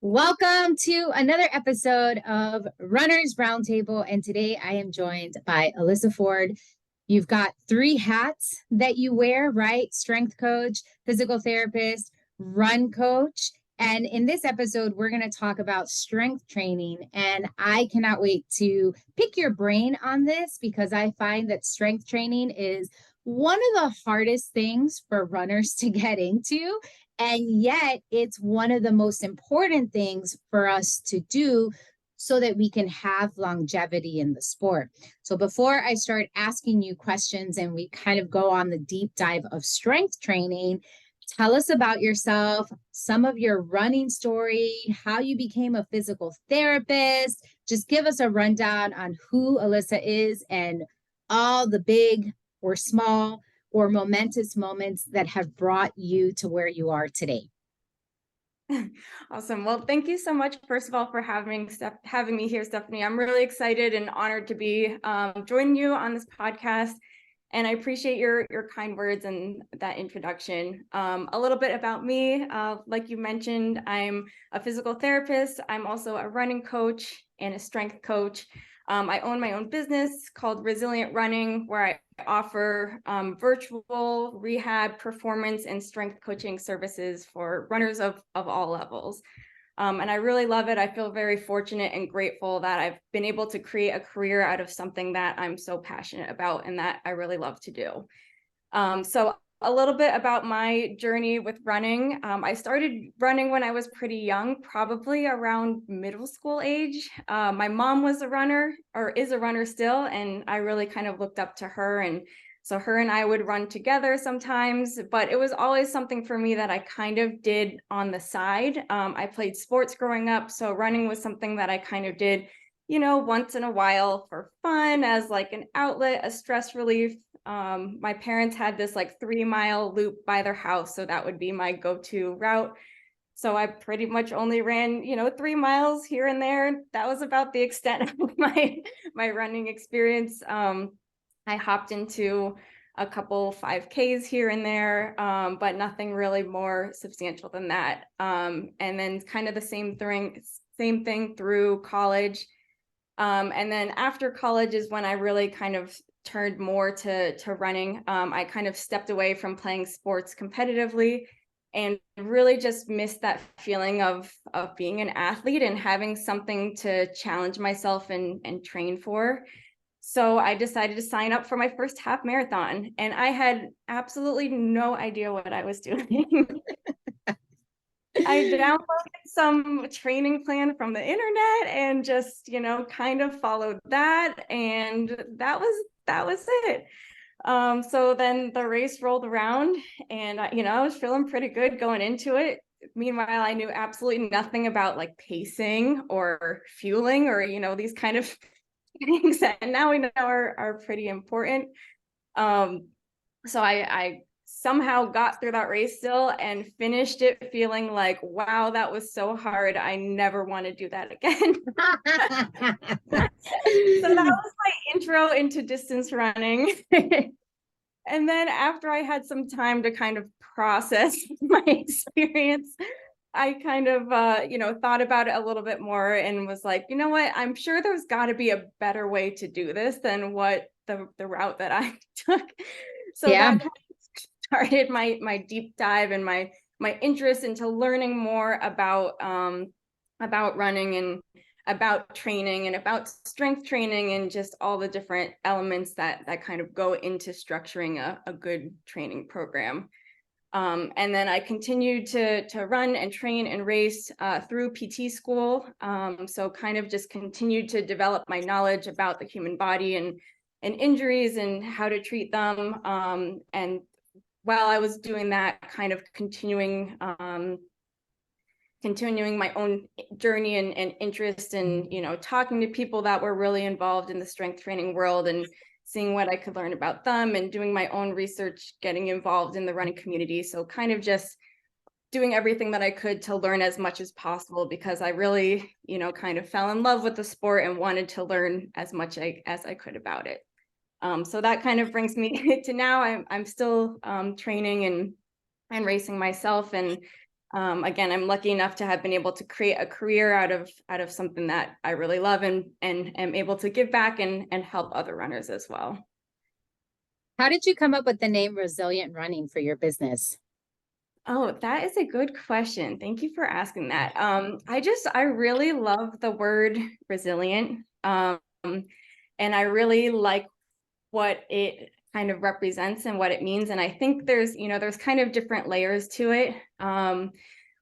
Welcome to another episode of Runners Roundtable. And today I am joined by Alyssa Ford. You've got three hats that you wear, right? Strength coach, physical therapist, run coach. And in this episode, we're going to talk about strength training. And I cannot wait to pick your brain on this because I find that strength training is one of the hardest things for runners to get into. And yet it's one of the most important things for us to do so that we can have longevity in the sport. So before I start asking you questions and we kind of go on the deep dive of strength training, tell us about yourself, some of your running story, how you became a physical therapist. Just give us a rundown on who Alyssa is and all the big or small or momentous moments that have brought you to where you are today. Awesome. Well, thank you so much, first of all, for having me here, Stephanie. I'm really excited and honored to be joining you on this podcast. And I appreciate your kind words and that introduction. A little bit about me, like you mentioned, I'm a physical therapist. I'm also a running coach and a strength coach. I own my own business called Resilient Running, where I offer virtual rehab, performance, and strength coaching services for runners of all levels. And I really love it. I feel very fortunate and grateful that I've been able to create a career out of something that I'm so passionate about and that I really love to do. So a little bit about my journey with running. I started running when I was pretty young, probably around middle school age. My mom was a runner, or is a runner still, and I really kind of looked up to her. And so her and I would run together sometimes, but it was always something for me that I kind of did on the side. I played sports growing up, so running was something that I kind of did, once in a while for fun, as like an outlet, a stress relief. My parents had this like 3-mile loop by their house, so that would be my go-to route. So I pretty much only ran 3 miles here and there. That was about the extent of my running experience. I hopped into a couple 5Ks here and there, but nothing really more substantial than that. And then kind of the same thing through college. And then after college is when I really kind of turned more to running. I kind of stepped away from playing sports competitively and really just missed that feeling of being an athlete and having something to challenge myself and train for. So I decided to sign up for my first half marathon, and I had absolutely no idea what I was doing. I downloaded some training plan from the internet and just, kind of followed that. And that was it. So then the race rolled around and, I was feeling pretty good going into it. Meanwhile, I knew absolutely nothing about like pacing or fueling or, these kind of things that now we know are pretty important. So I somehow got through that race still and finished it feeling like, wow, that was so hard. I never want to do that again. So that was my intro into distance running. And then after I had some time to kind of process my experience, I kind of, thought about it a little bit more and was like, you know what, I'm sure there's got to be a better way to do this than what the route that I took. So that kind of started my deep dive and my interest into learning more about running and about training and about strength training and just all the different elements that kind of go into structuring a good training program. And then I continued to run and train and race through PT school. So kind of just continued to develop my knowledge about the human body and injuries and how to treat them. And while I was doing that, kind of continuing my own journey and interest in, talking to people that were really involved in the strength training world and seeing what I could learn about them and doing my own research, getting involved in the running community. So kind of just doing everything that I could to learn as much as possible because I really, kind of fell in love with the sport and wanted to learn as much as I could about it. So that kind of brings me to now. I'm still training and racing myself. And again, I'm lucky enough to have been able to create a career out of something that I really love, and am able to give back and help other runners as well. How did you come up with the name Resilient Running for your business? Oh, that is a good question. Thank you for asking that. I really love the word resilient. And I really like what it kind of represents and what it means. And I think there's kind of different layers to it.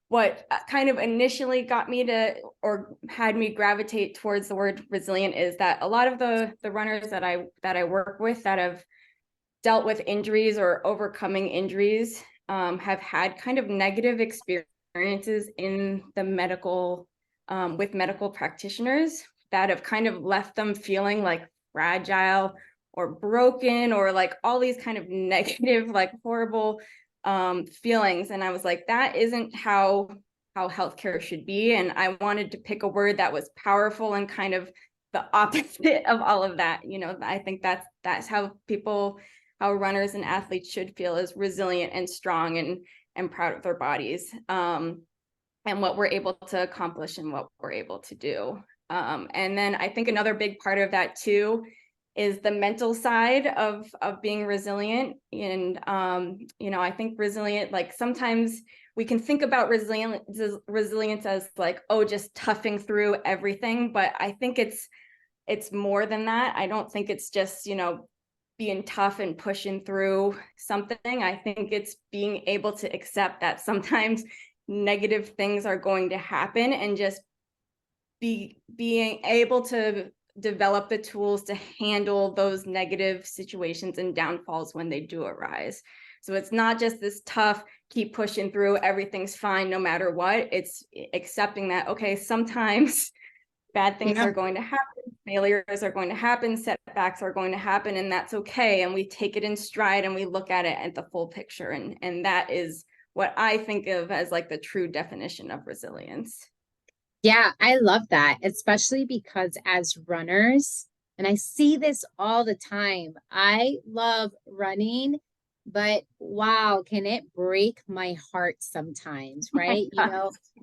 What kind of initially got me to, or had me gravitate towards the word resilient, is that a lot of the runners that I work with that have dealt with injuries or overcoming injuries have had kind of negative experiences in the medical, with medical practitioners that have kind of left them feeling like fragile or broken, or like all these kind of negative, like horrible feelings. And I was like, that isn't how healthcare should be. And I wanted to pick a word that was powerful and kind of the opposite of all of that. I think that's how runners and athletes should feel, is resilient and strong and proud of their bodies, and what we're able to accomplish and what we're able to do. And then I think another big part of that too is the mental side of being resilient. And I think resilient, like sometimes we can think about resilience as like, oh, just toughing through everything, but I think it's more than that. I don't think it's just being tough and pushing through something. I think it's being able to accept that sometimes negative things are going to happen, and just being able to develop the tools to handle those negative situations and downfalls when they do arise. So it's not just this tough, keep pushing through, everything's fine no matter what. It's accepting that, okay, sometimes bad things are going to happen, failures are going to happen, setbacks are going to happen, and that's okay. And we take it in stride and we look at it at the full picture. And that is what I think of as like the true definition of resilience. Yeah, I love that, especially because as runners, and I see this all the time, I love running, but wow, can it break my heart sometimes, right?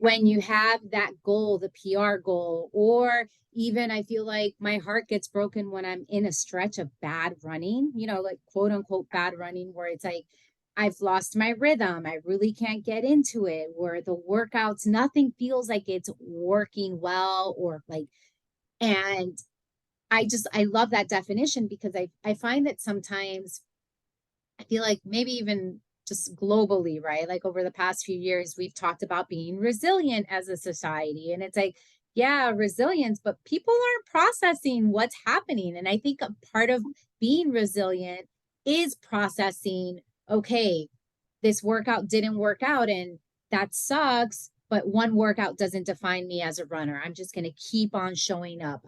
When you have that goal, the PR goal, or even I feel like my heart gets broken when I'm in a stretch of bad running, like quote unquote bad running, where it's like, I've lost my rhythm. I really can't get into it, where the workouts, nothing feels like it's working well, or like, and I love that definition, because I find that sometimes I feel like maybe even just globally, right? Like over the past few years, we've talked about being resilient as a society. And it's like, yeah, resilience, but people aren't processing what's happening. And I think a part of being resilient is processing, okay, this workout didn't work out and that sucks, but one workout doesn't define me as a runner. I'm just going to keep on showing up.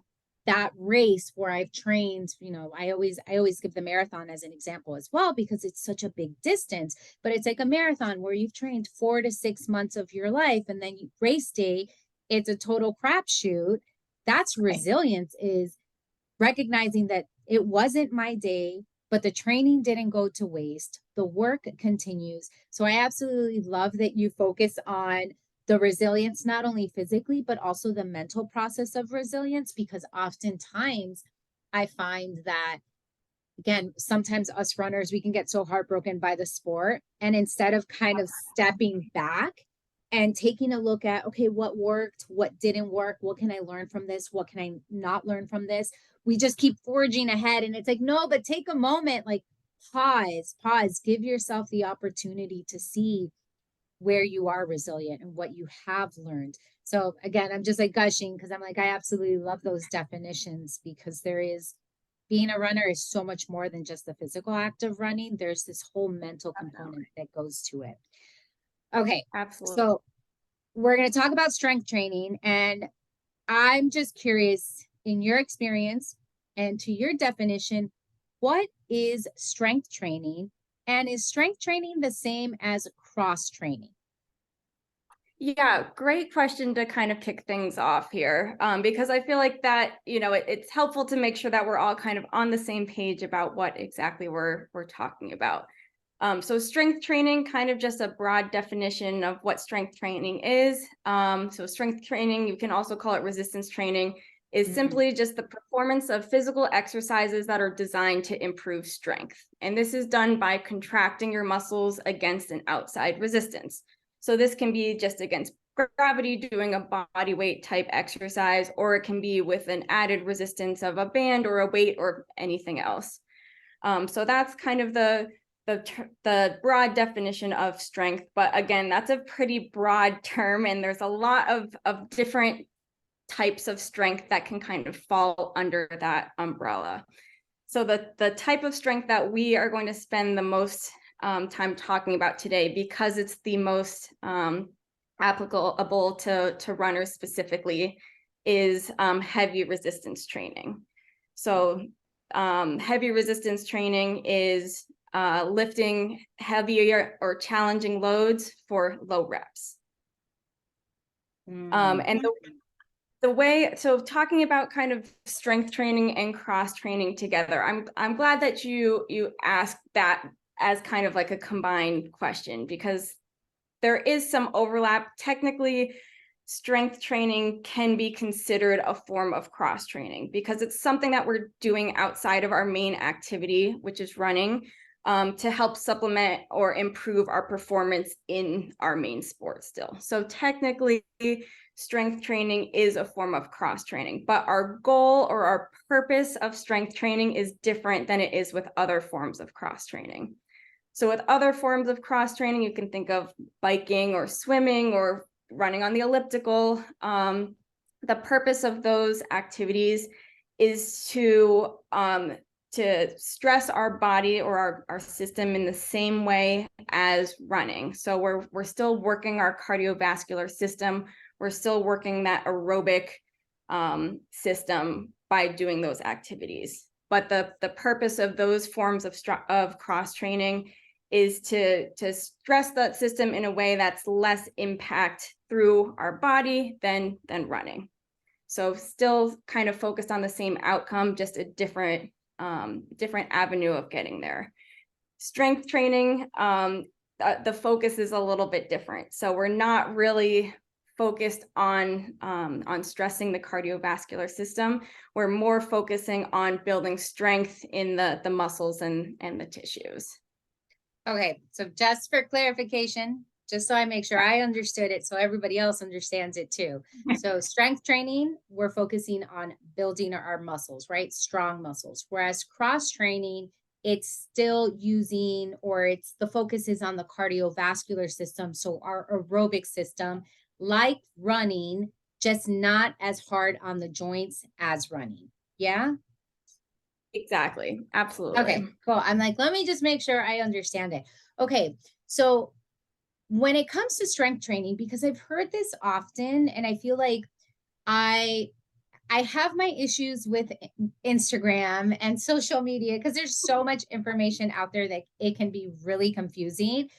That race where I've trained, I always give the marathon as an example as well, because it's such a big distance, but it's like a marathon where you've trained 4 to 6 months of your life, and then race day, it's a total crapshoot. That's resilience, is recognizing that it wasn't my day, but the training didn't go to waste. The work continues. So I absolutely love that you focus on the resilience, not only physically, but also the mental process of resilience, because oftentimes I find that, again, sometimes us runners, we can get so heartbroken by the sport. And instead of kind of stepping back and taking a look at, okay, what worked, what didn't work, what can I learn from this, what can I not learn from this, we just keep forging ahead. And it's like, no, but take a moment, like pause, give yourself the opportunity to see where you are resilient and what you have learned. So again, I'm just like gushing, because I'm like, I absolutely love those definitions, because being a runner is so much more than just the physical act of running. There's this whole mental component that goes to it. Okay. Absolutely. So we're going to talk about strength training, and I'm just curious, in your experience and to your definition, what is strength training? And is strength training the same as cross training? Yeah, great question to kind of kick things off here, because I feel like that, it's helpful to make sure that we're all kind of on the same page about what exactly we're talking about. So strength training, kind of just a broad definition of what strength training is. So strength training, you can also call it resistance training, is simply just the performance of physical exercises that are designed to improve strength. And this is done by contracting your muscles against an outside resistance. So this can be just against gravity, doing a body weight type exercise, or it can be with an added resistance of a band or a weight or anything else. So that's kind of the broad definition of strength. But again, that's a pretty broad term, and there's a lot of different types of strength that can kind of fall under that umbrella. So the type of strength that we are going to spend the most time talking about today, because it's the most applicable to runners specifically, is heavy resistance training. So heavy resistance training is lifting heavier or challenging loads for low reps. And the way, so talking about kind of strength training and cross training together, I'm glad that you asked that as kind of like a combined question, because there is some overlap. Technically, strength training can be considered a form of cross training because it's something that we're doing outside of our main activity, which is running, to help supplement or improve our performance in our main sport still. So technically, strength training is a form of cross training, but our goal or our purpose of strength training is different than it is with other forms of cross training. So with other forms of cross training, you can think of biking or swimming or running on the elliptical. The purpose of those activities is to stress our body or our system in the same way as running. So we're still working our cardiovascular system. We're still working that aerobic system by doing those activities. But the purpose of those forms of cross training is to stress that system in a way that's less impact through our body than running. So still kind of focused on the same outcome, just a different avenue of getting there. Strength training, the focus is a little bit different. So we're not really focused on stressing the cardiovascular system. We're more focusing on building strength in the muscles and the tissues. Okay, so just for clarification, just so I make sure I understood it, so everybody else understands it too. So strength training, we're focusing on building our muscles, right? Strong muscles. Whereas cross training, it's still using, or it's the focus is on the cardiovascular system. So our aerobic system, like running, just not as hard on the joints as running. Yeah? Exactly. Absolutely. Okay, cool. I'm like, let me just make sure I understand it. Okay, so when it comes to strength training, because I've heard this often, and I feel like I have my issues with Instagram and social media because there's so much information out there that it can be really confusing.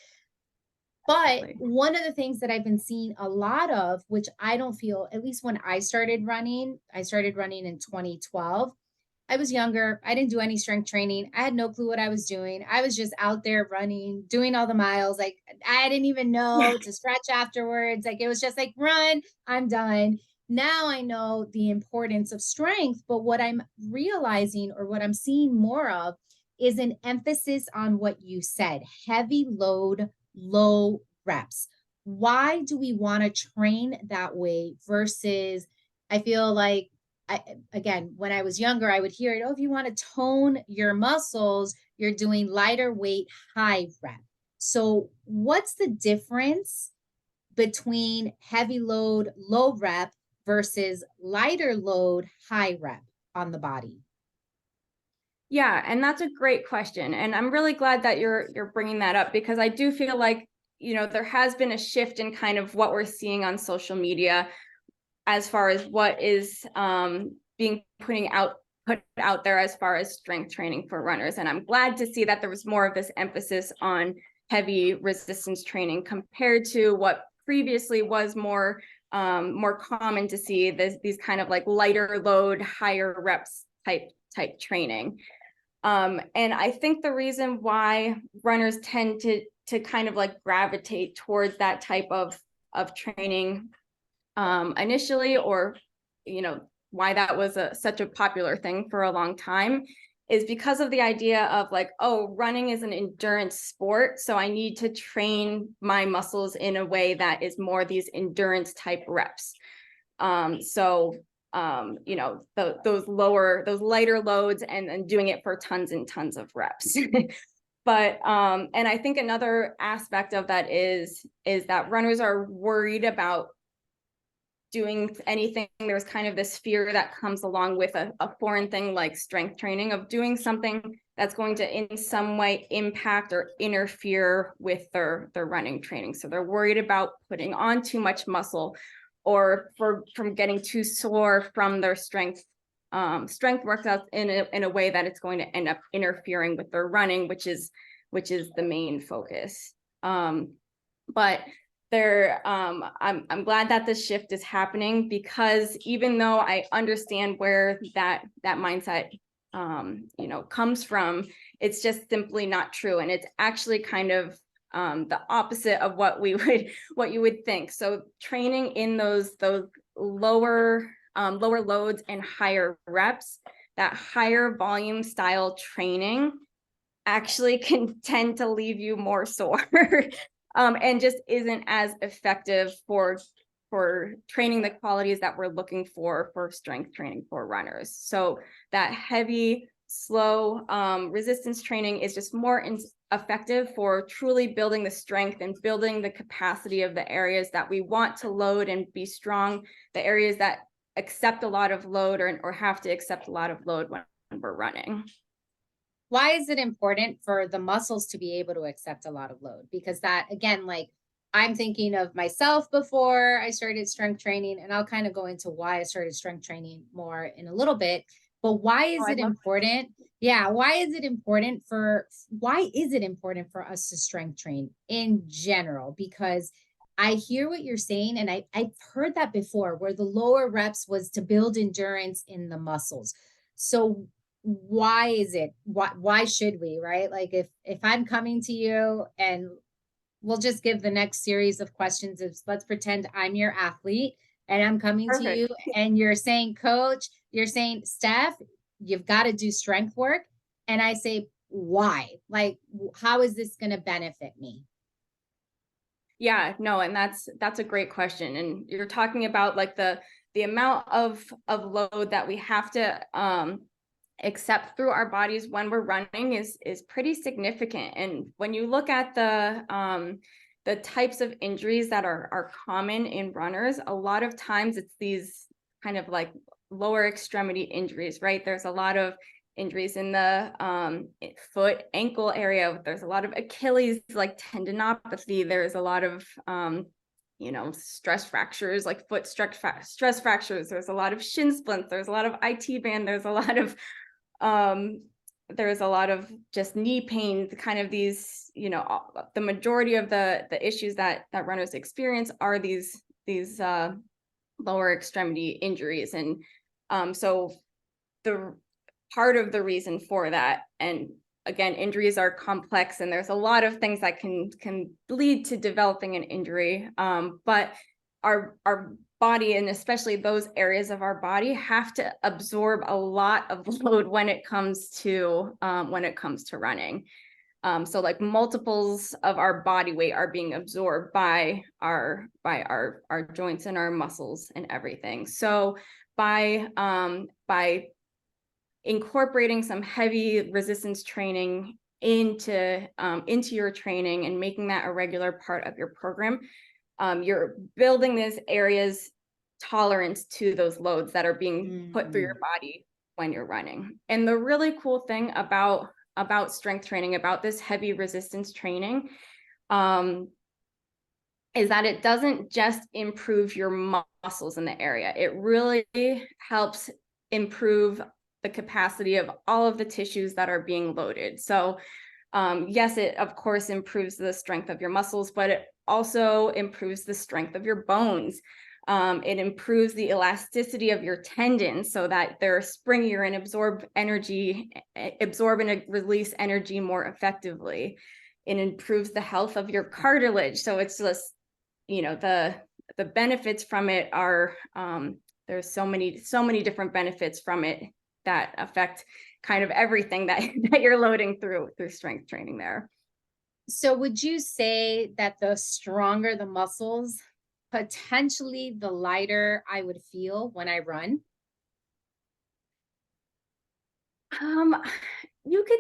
But one of the things that I've been seeing a lot of, which I don't feel, at least when I started running in 2012. I was younger. I didn't do any strength training. I had no clue what I was doing. I was just out there running, doing all the miles. Like I didn't even know to stretch afterwards. Like it was just like, run, I'm done. Now I know the importance of strength, but what I'm realizing or what I'm seeing more of is an emphasis on what you said, heavy load, low reps. Why do we want to train that way versus I feel like again, when I was younger, I would hear it, oh, if you want to tone your muscles, you're doing lighter weight, high rep. So what's the difference between heavy load, low rep versus lighter load, high rep on the body? Yeah, and that's a great question. And I'm really glad that you're bringing that up, because I do feel like, there has been a shift in kind of what we're seeing on social media as far as what is being put out there as far as strength training for runners. And I'm glad to see that there was more of this emphasis on heavy resistance training compared to what previously was more common to see these kind of like lighter load, higher reps type training. And I think the reason why runners tend to kind of like gravitate towards that type of training initially, or, you know, why that was such a popular thing for a long time, is because of the idea of like, oh, running is an endurance sport, so I need to train my muscles in a way that is more these endurance type reps. You know, those lighter loads and doing it for tons and tons of reps. But and I think another aspect of that is that runners are worried about doing anything. There's kind of this fear that comes along with a foreign thing like strength training, of doing something that's going to in some way impact or interfere with their running training. So they're worried about putting on too much muscle, or from getting too sore from their strength workouts in a way that it's going to end up interfering with their running, which is the main focus. But I'm glad that this shift is happening, because even though I understand where that mindset you know, comes from, it's just simply not true, and it's actually kind of the opposite of what you would think. So training in those lower loads and higher reps, that higher volume style training actually can tend to leave you more sore. And just isn't as effective for training the qualities that we're looking for strength training for runners. So that heavy, slow resistance training is just more effective for truly building the strength and building the capacity of the areas that we want to load and be strong, the areas that accept a lot of load or have to accept a lot of load when we're running. Why is it important for the muscles to be able to accept a lot of load? Because that, again, like, I'm thinking of myself before I started strength training, and I'll kind of go into why I started strength training more in a little bit. But why is it important? Yeah, why is it important for us to strength train in general? Because I hear what you're saying, and I've heard that before, where the lower reps was to build endurance in the muscles. So why is it, why should we, right? Like, if I'm coming to you, and we'll just give the next series of questions, is let's pretend I'm your athlete and I'm coming Perfect. to you, and you're saying, coach, you're saying, Steph, you've got to do strength work. And I say, why? Like, how is this going to benefit me? Yeah, no, and that's a great question. And you're talking about like the amount of load that we have to accept through our bodies when we're running is pretty significant. And when you look at the types of injuries that are common in runners, a lot of times it's these kind of like lower extremity injuries, right? There's a lot of injuries in the foot, ankle area. There's a lot of Achilles like tendinopathy. There's a lot of you know, stress fractures, like foot stress fractures. There's a lot of shin splints. There's a lot of IT band. There's a lot of just knee pain. Kind of these, you know, the majority of the issues that runners experience are these lower extremity injuries. And so the part of the reason for that, and again, injuries are complex, and there's a lot of things that can lead to developing an injury, but our body, and especially those areas of our body, have to absorb a lot of load when it comes to running. So like multiples of our body weight are being absorbed by our joints and our muscles and everything. So by incorporating some heavy resistance training into your training and making that a regular part of your program, you're building this area's tolerance to those loads that are being put through your body when you're running. And the really cool thing about strength training, about this heavy resistance training, is that it doesn't just improve your muscles in the area. It really helps improve the capacity of all of the tissues that are being loaded. So yes, it of course improves the strength of your muscles, but it also improves the strength of your bones. It improves the elasticity of your tendons so that they're springier and absorb and release energy more effectively. It improves the health of your cartilage. So it's just, the benefits from it are, there's so many different benefits from it that affect kind of everything that you're loading through strength training there. So would you say that the stronger the muscles, potentially the lighter I would feel when I run? You could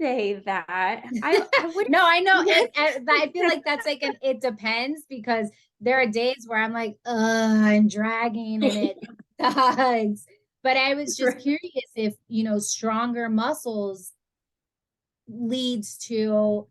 say that. I would. No, I know. I feel like that's like it depends, because there are days where I'm like, I'm dragging and it sucks. But I was just curious if, stronger muscles leads to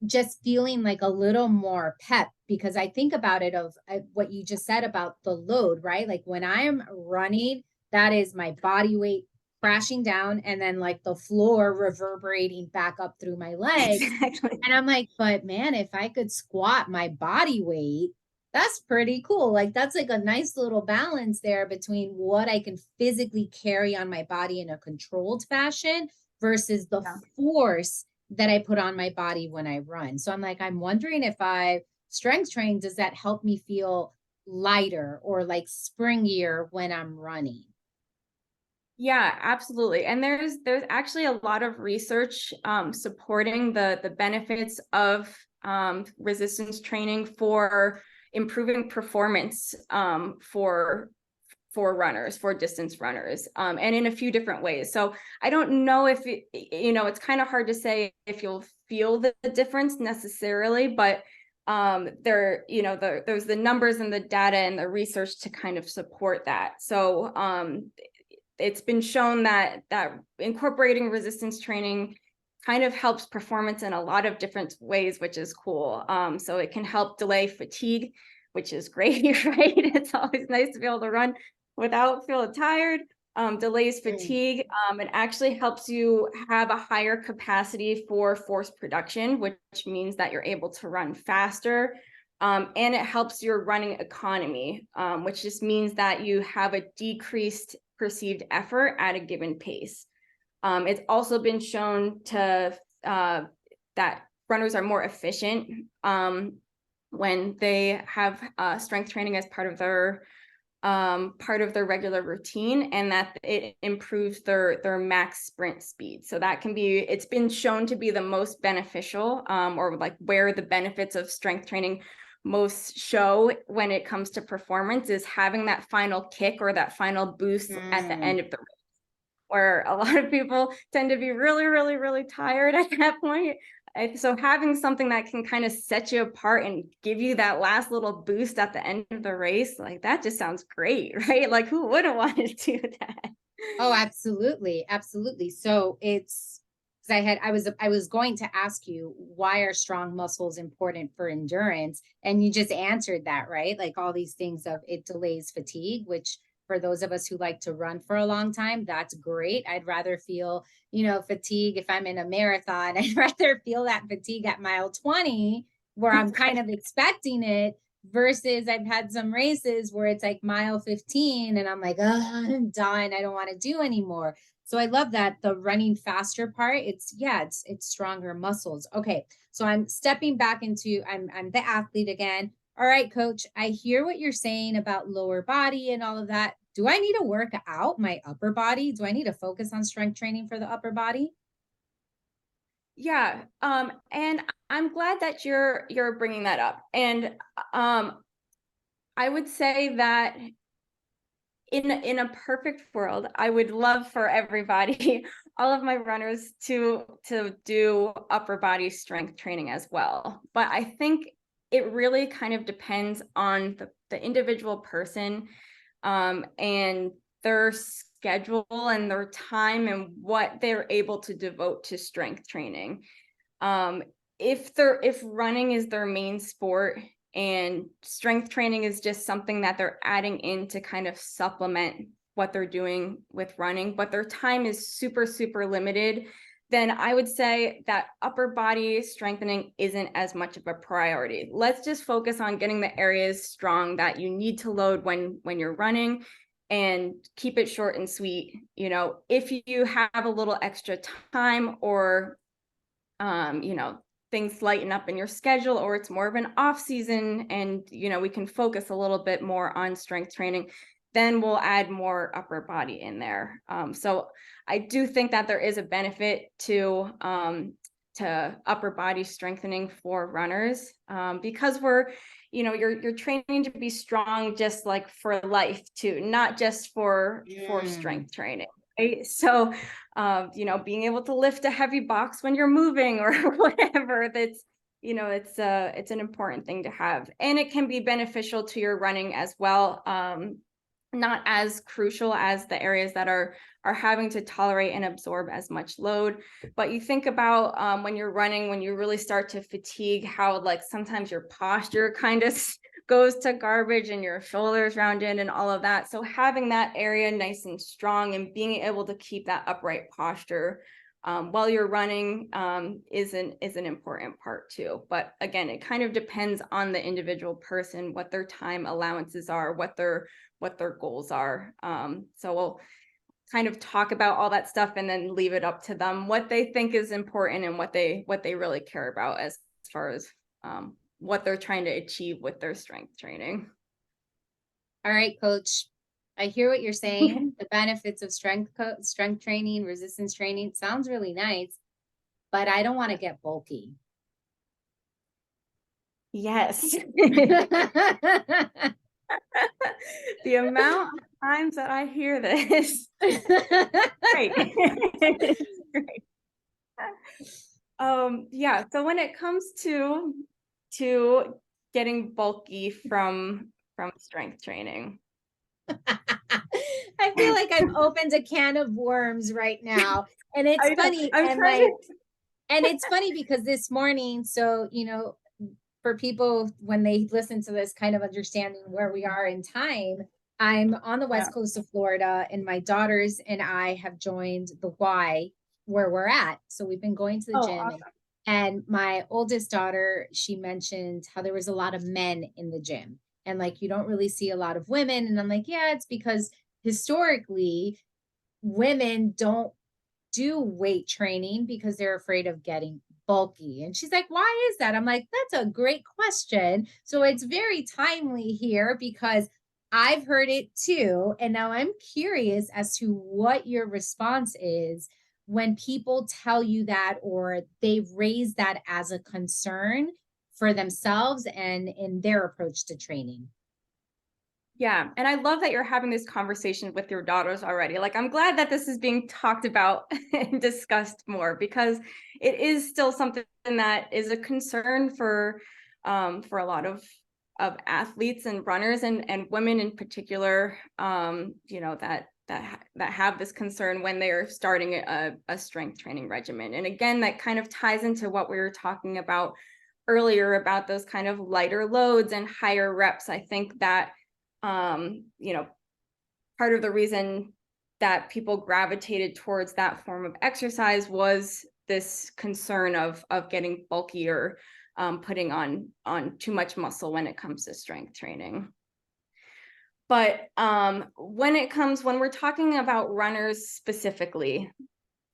just feeling like a little more pep, because I think about it of what you just said about the load, right? Like when I'm running, that is my body weight crashing down and then like the floor reverberating back up through my legs. Exactly. And I'm like, but man, if I could squat my body weight, that's pretty cool. Like that's like a nice little balance there between what I can physically carry on my body in a controlled fashion versus the force that I put on my body when I run. So I'm like, I'm wondering if I strength train, does that help me feel lighter or like springier when I'm running? Yeah, absolutely. And there's actually a lot of research supporting the benefits of resistance training for improving performance for runners, for distance runners, and in a few different ways. So I don't know if it's kind of hard to say if you'll feel the difference necessarily, but there's the numbers and the data and the research to kind of support that. So it's been shown that incorporating resistance training kind of helps performance in a lot of different ways, which is cool. So it can help delay fatigue, which is great, right? It's always nice to be able to run without feeling tired. Delays fatigue. It actually helps you have a higher capacity for force production, which means that you're able to run faster. And it helps your running economy, which just means that you have a decreased perceived effort at a given pace. It's also been shown that runners are more efficient when they have strength training as part of their regular routine, and that it improves their max sprint speed. So that it's been shown to be the most beneficial, or like where the benefits of strength training most show when it comes to performance is having that final kick or that final boost at the end of the race, where a lot of people tend to be really, really, really tired at that point. So having something that can kind of set you apart and give you that last little boost at the end of the race, like that just sounds great, right? Like who wouldn't want to do that? Oh, absolutely. Absolutely. So it's because I was going to ask you, why are strong muscles important for endurance? And you just answered that, right? Like all these things of it delays fatigue, which for those of us who like to run for a long time, that's great. I'd rather feel, fatigue if I'm in a marathon. I'd rather feel that fatigue at mile 20 where I'm kind of expecting it, versus I've had some races where it's like mile 15 and I'm like, oh, I'm done. I don't want to do anymore. So I love that the running faster part. It's stronger muscles. Okay. So I'm stepping back into, I'm the athlete again. All right, coach, I hear what you're saying about lower body and all of that. Do I need to work out my upper body? Do I need to focus on strength training for the upper body? Yeah. And I'm glad that you're bringing that up. And I would say that in a perfect world, I would love for everybody, all of my runners to do upper body strength training as well. But I think it really kind of depends on the individual person, and their schedule and their time and what they're able to devote to strength training. If running is their main sport and strength training is just something that they're adding in to kind of supplement what they're doing with running, but their time is super, super limited, then I would say that upper body strengthening isn't as much of a priority. Let's just focus on getting the areas strong that you need to load when you're running, and keep it short and sweet. You know, if you have a little extra time, or you know, things lighten up in your schedule, or it's more of an off season and, you know, we can focus a little bit more on strength training, then we'll add more upper body in there. So I do think that there is a benefit to upper body strengthening for runners, because we're, you know, you're training to be strong, just like for life too, not just for strength training. Right? So, you know, being able to lift a heavy box when you're moving or whatever, that's, you know, it's an important thing to have, and it can be beneficial to your running as well. Not as crucial as the areas that are having to tolerate and absorb as much load. But you think about when you're running, when you really start to fatigue, how like sometimes your posture kind of goes to garbage and your shoulders rounded and all of that. So having that area nice and strong and being able to keep that upright posture while you're running is an important part too. But again, it kind of depends on the individual person, what their time allowances are, what their goals are. So we'll kind of talk about all that stuff and then leave it up to them what they think is important and what they really care about as far as what they're trying to achieve with their strength training. All right, coach. I hear what you're saying. The benefits of strength training, resistance training sounds really nice, but I don't want to get bulky. Yes. The amount of times that I hear this. Great. Great. Yeah, so when it comes to getting bulky from strength training, I feel like I've opened a can of worms right now. And it's funny. And it's funny because this morning, so, you know, for people when they listen to this, kind of understanding where we are in time, I'm on the west coast of Florida, and my daughters and I have joined the Y where we're at. So we've been going to the gym. Awesome. And my oldest daughter, she mentioned how there was a lot of men in the gym, and like you don't really see a lot of women. And I'm like, yeah, it's because historically women don't do weight training because they're afraid of getting bulky. And she's like, why is that? I'm like, that's a great question. So it's very timely here because I've heard it too. And now I'm curious as to what your response is when people tell you that, or they raise that as a concern for themselves and in their approach to training. Yeah. And I love that you're having this conversation with your daughters already. Like, I'm glad that this is being talked about and discussed more, because it is still something that is a concern for a lot of athletes and runners and women in particular, you know, that have this concern when they are starting a strength training regimen. And again, that kind of ties into what we were talking about earlier about those kind of lighter loads and higher reps. I think that you know, part of the reason that people gravitated towards that form of exercise was this concern of getting bulky or putting on too much muscle when it comes to strength training. But when we're talking about runners specifically,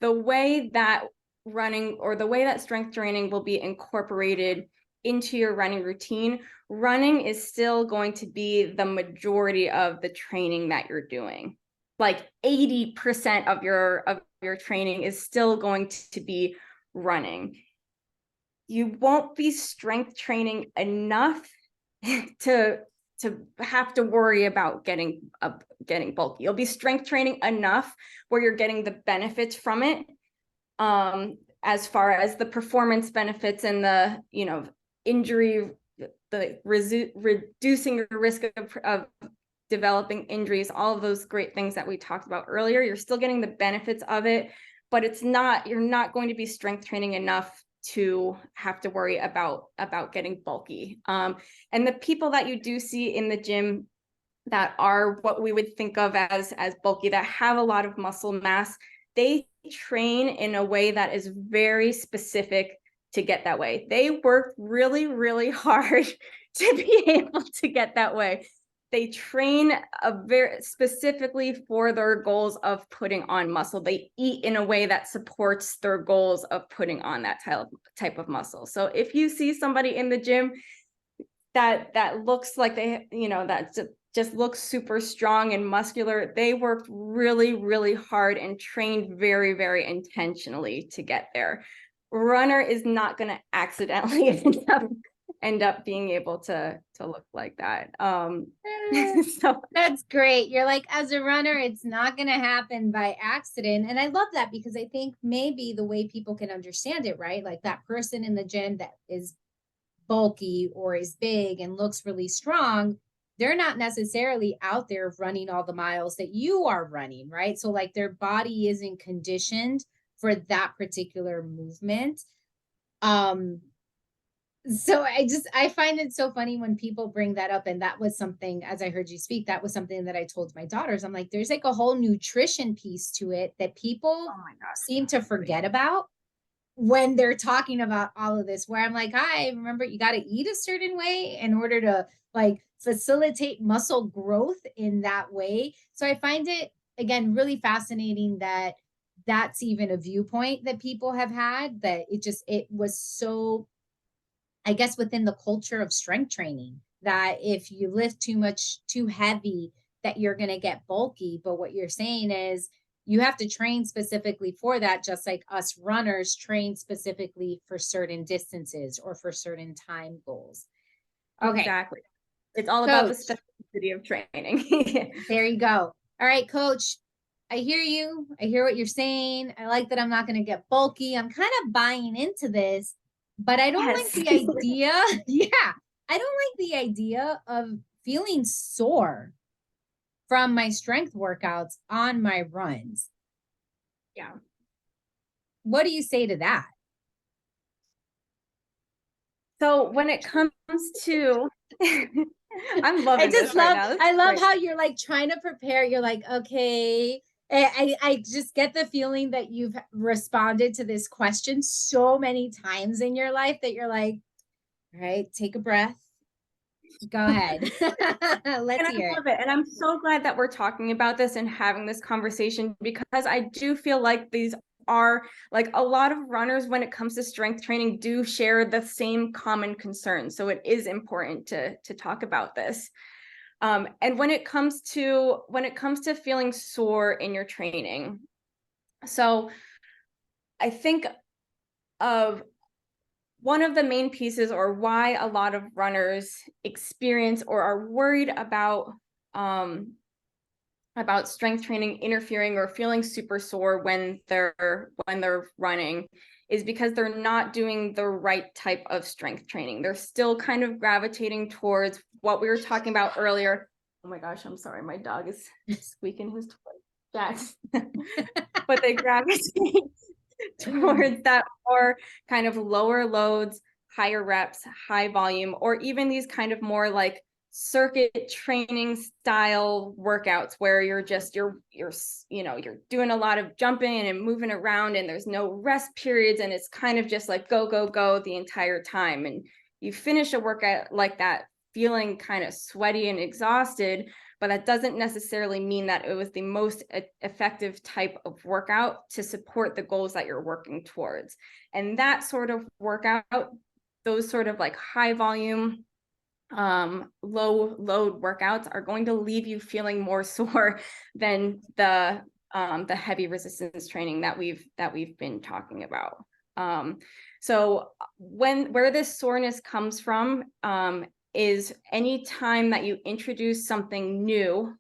the way that running or the way that strength training will be incorporated into your running routine, running is still going to be the majority of the training that you're doing. Like 80% of your training is still going to be running. You won't be strength training enough to have to worry about getting bulky. You'll be strength training enough where you're getting the benefits from it, as far as the performance benefits and the, you know, injury, the reducing your risk of developing injuries, all of those great things that we talked about earlier. You're still getting the benefits of it, but you're not going to be strength training enough to have to worry about getting bulky. And the people that you do see in the gym that are what we would think of as bulky, that have a lot of muscle mass, they train in a way that is very specific to get that way. They work really, really hard to be able to get that way. They train very specifically for their goals of putting on muscle. They eat in a way that supports their goals of putting on that type of muscle. So if you see somebody in the gym that looks like they, that just looks super strong and muscular, they worked really, really hard and trained very, very intentionally to get there. Runner is not going to accidentally end up being able to look like that. So that's great. You're like, as a runner, it's not going to happen by accident. And I love that, because I think maybe the way people can understand it, right? Like that person in the gym that is bulky or is big and looks really strong, they're not necessarily out there running all the miles that you are running, right? So like their body isn't conditioned for that particular movement. So I find it so funny when people bring that up. And that was something, as I heard you speak, that was something that I told my daughters. I'm like, there's like a whole nutrition piece to it that people seem to forget about when they're talking about all of this, where I'm like, hi, remember, you got to eat a certain way in order to like facilitate muscle growth in that way. So I find it, again, really fascinating that that's even a viewpoint that people have had, that it was so, I guess, within the culture of strength training, that if you lift too much, too heavy, that you're going to get bulky. But what you're saying is you have to train specifically for that, just like us runners train specifically for certain distances or for certain time goals. Okay. Exactly. It's all about the specificity of training. There you go. All right, Coach. I hear you. I hear what you're saying. I like that I'm not going to get bulky. I'm kind of buying into this, but I don't like the idea. Yeah. I don't like the idea of feeling sore from my strength workouts on my runs. Yeah. What do you say to that? So when it comes to, I'm loving this right now. I love how you're like trying to prepare. You're like, okay. I just get the feeling that you've responded to this question so many times in your life that you're like, all right, take a breath. Go ahead. Let's hear it. And I'm so glad that we're talking about this and having this conversation, because I do feel like these are like a lot of runners, when it comes to strength training, do share the same common concerns. So it is important to talk about this. And when it comes to feeling sore in your training, so I think of one of the main pieces, or why a lot of runners experience or are worried about strength training interfering or feeling super sore when they're running, is because they're not doing the right type of strength training. They're still kind of gravitating towards what we were talking about earlier. Oh my gosh, I'm sorry, my dog is squeaking his toy. Jax. But they gravitate towards that more kind of lower loads, higher reps, high volume, or even these kind of more like circuit training style workouts where you're doing a lot of jumping and moving around, and there's no rest periods, and it's kind of just like go, go, go the entire time. And you finish a workout like that feeling kind of sweaty and exhausted, but that doesn't necessarily mean that it was the most effective type of workout to support the goals that you're working towards. And that sort of workout, those sort of like high volume, low load workouts, are going to leave you feeling more sore than the heavy resistance training that we've been talking about. So where this soreness comes from, is any time that you introduce something new,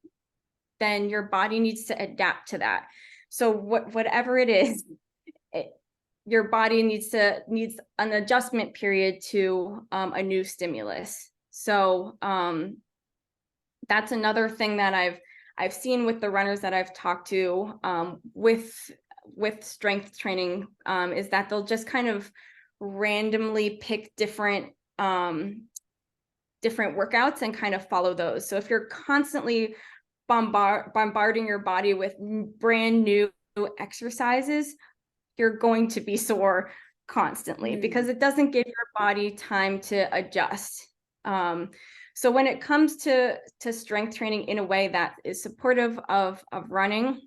then your body needs to adapt to that. So whatever it is, your body needs an adjustment period to a new stimulus. So that's another thing that I've seen with the runners that I've talked to with strength training, is that they'll just kind of randomly pick different workouts and kind of follow those. So if you're constantly bombarding your body with brand new exercises, you're going to be sore constantly because it doesn't give your body time to adjust. So when it comes to strength training in a way that is supportive of running,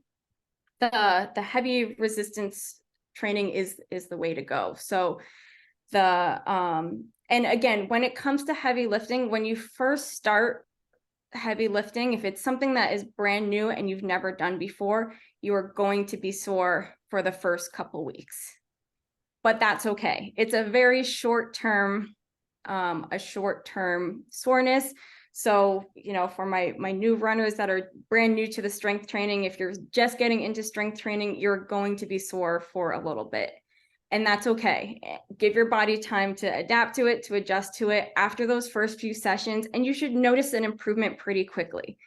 the heavy resistance training is the way to go. So and again, when it comes to heavy lifting, when you first start heavy lifting, if it's something that is brand new and you've never done before, you are going to be sore for the first couple weeks. But that's okay. It's a very short-term soreness. So, for my new runners that are brand new to the strength training, if you're just getting into strength training, you're going to be sore for a little bit. And that's okay. Give your body time to adapt to it, to adjust to it after those first few sessions. And you should notice an improvement pretty quickly.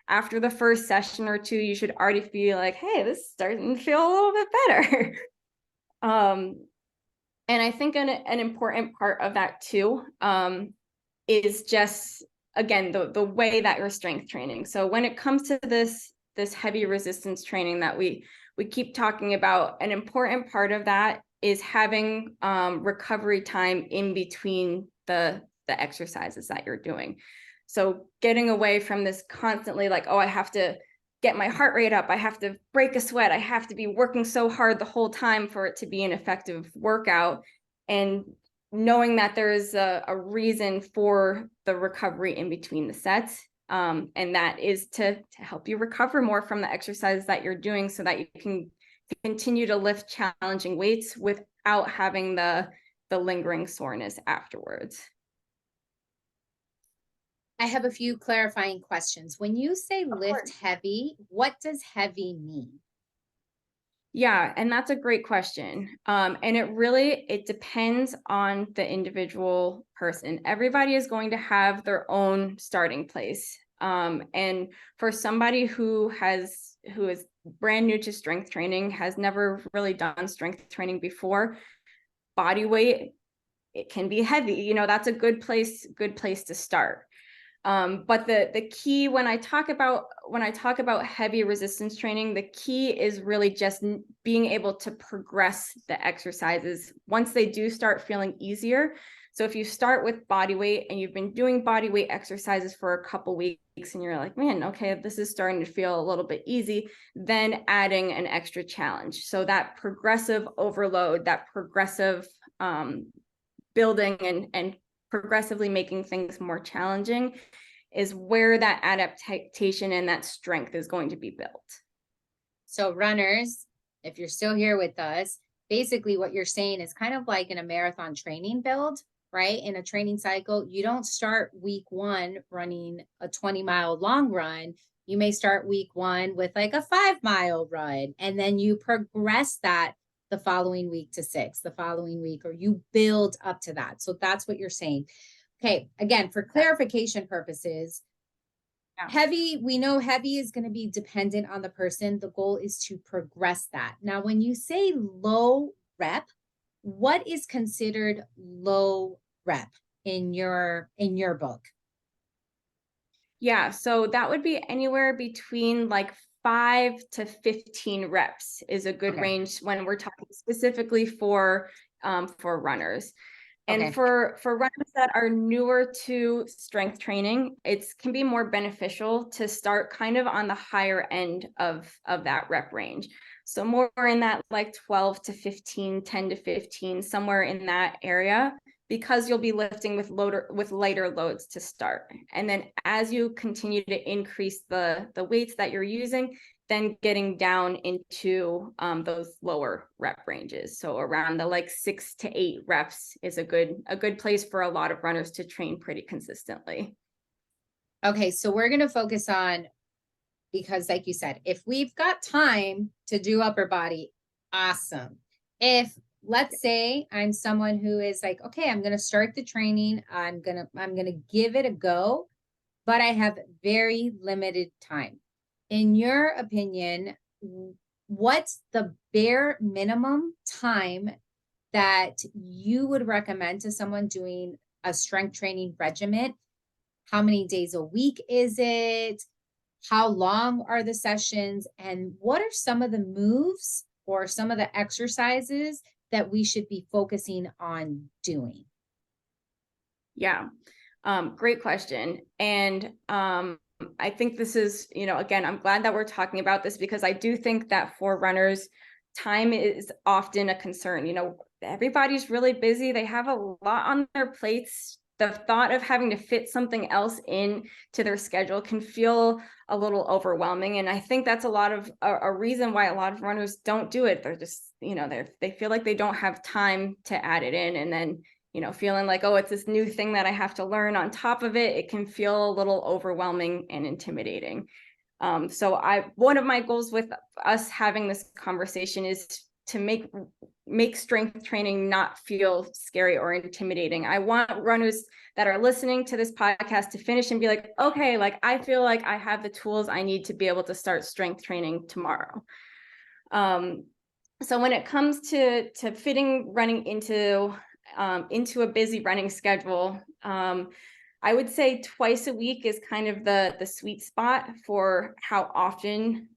After the first session or two, you should already feel like, hey, this is starting to feel a little bit better. And I think an important part of that too is just, again, the way that you're strength training. So when it comes to this heavy resistance training that we keep talking about, an important part of that is having recovery time in between the exercises that you're doing. So getting away from this constantly like, oh, I have to get my heart rate up, I have to break a sweat, I have to be working so hard the whole time for it to be an effective workout, and knowing that there is a reason for the recovery in between the sets. And that is to help you recover more from the exercises that you're doing so that you can continue to lift challenging weights without having the lingering soreness afterwards. I have a few clarifying questions. When you say lift heavy, what does heavy mean? Yeah, and that's a great question. And it depends on the individual person. Everybody is going to have their own starting place. And for somebody who is brand new to strength training, has never really done strength training before, body weight, it can be heavy. That's a good place to start. But the key when I talk about heavy resistance training, the key is really just being able to progress the exercises once they do start feeling easier. So if you start with body weight and you've been doing body weight exercises for a couple weeks and you're like, man, okay, this is starting to feel a little bit easy, then adding an extra challenge. So that progressive overload, that progressive building and progressively making things more challenging is where that adaptation and that strength is going to be built. So runners, if you're still here with us, basically what you're saying is kind of like in a marathon training build, right? In a training cycle, you don't start week 1 running a 20-mile long run. You may start week 1 with like a 5-mile run, and then you progress that the following week to 6, the following week, or you build up to that. So that's what you're saying. Okay, again, for clarification purposes, heavy, we know heavy is going to be dependent on the person. The goal is to progress that. Now, when you say low rep, what is considered low rep in your book? Yeah, so that would be anywhere between like 5 to 15 reps is a good range when we're talking specifically for runners. And for runners that are newer to strength training, it can be more beneficial to start kind of on the higher end of that rep range. So more in that like 12 to 15, 10 to 15, somewhere in that area, because you'll be lifting with lighter loads to start. And then as you continue to increase the weights that you're using, then getting down into those lower rep ranges. So around the like 6 to 8 reps is a good place for a lot of runners to train pretty consistently. Okay, so we're going to focus on, because like you said, if we've got time to do upper body, awesome. If let's say I'm someone who is like, okay, I'm going to start the training. I'm going to give it a go, but I have very limited time. In your opinion, what's the bare minimum time that you would recommend to someone doing a strength training regimen? How many days a week is it? How long are the sessions? And what are some of the moves or some of the exercises that we should be focusing on doing? Yeah. Great question. And I think this is, again, I'm glad that we're talking about this, because I do think that for runners, time is often a concern. Everybody's really busy. They have a lot on their plates. The thought of having to fit something else in to their schedule can feel a little overwhelming. And I think that's a reason why a lot of runners don't do it. They're just, they feel like they don't have time to add it in. And then feeling like, oh, it's this new thing that I have to learn on top of it. It can feel a little overwhelming and intimidating. So one of my goals with us having this conversation is to make strength training not feel scary or intimidating. I want runners that are listening to this podcast to finish and be like, okay, like I feel like I have the tools I need to be able to start strength training tomorrow. So when it comes to fitting running into a busy running schedule, I would say twice a week is kind of the sweet spot for how often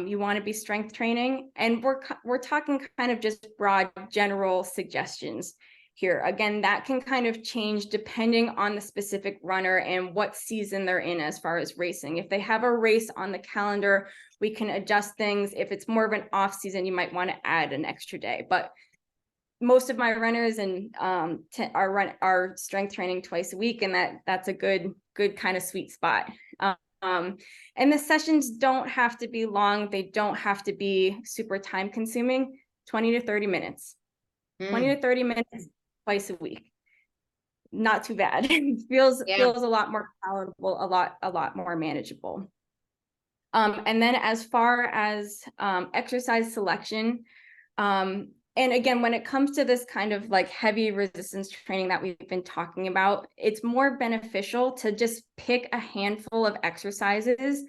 you want to be strength training. And we're talking kind of just broad general suggestions here. Again, that can kind of change depending on the specific runner and what season they're in as far as racing. If they have a race on the calendar, we can adjust things. If it's more of an off season, you might want to add an extra day. But most of my runners and are strength training twice a week, and that's a good kind of sweet spot. And the sessions don't have to be long. They don't have to be super time consuming. 20 to 30 minutes. 20 to 30 minutes twice a week. Not too bad. feels a lot more palatable, a lot more manageable. And then as far as exercise selection, and again, when it comes to this kind of like heavy resistance training that we've been talking about, it's more beneficial to just pick a handful of exercises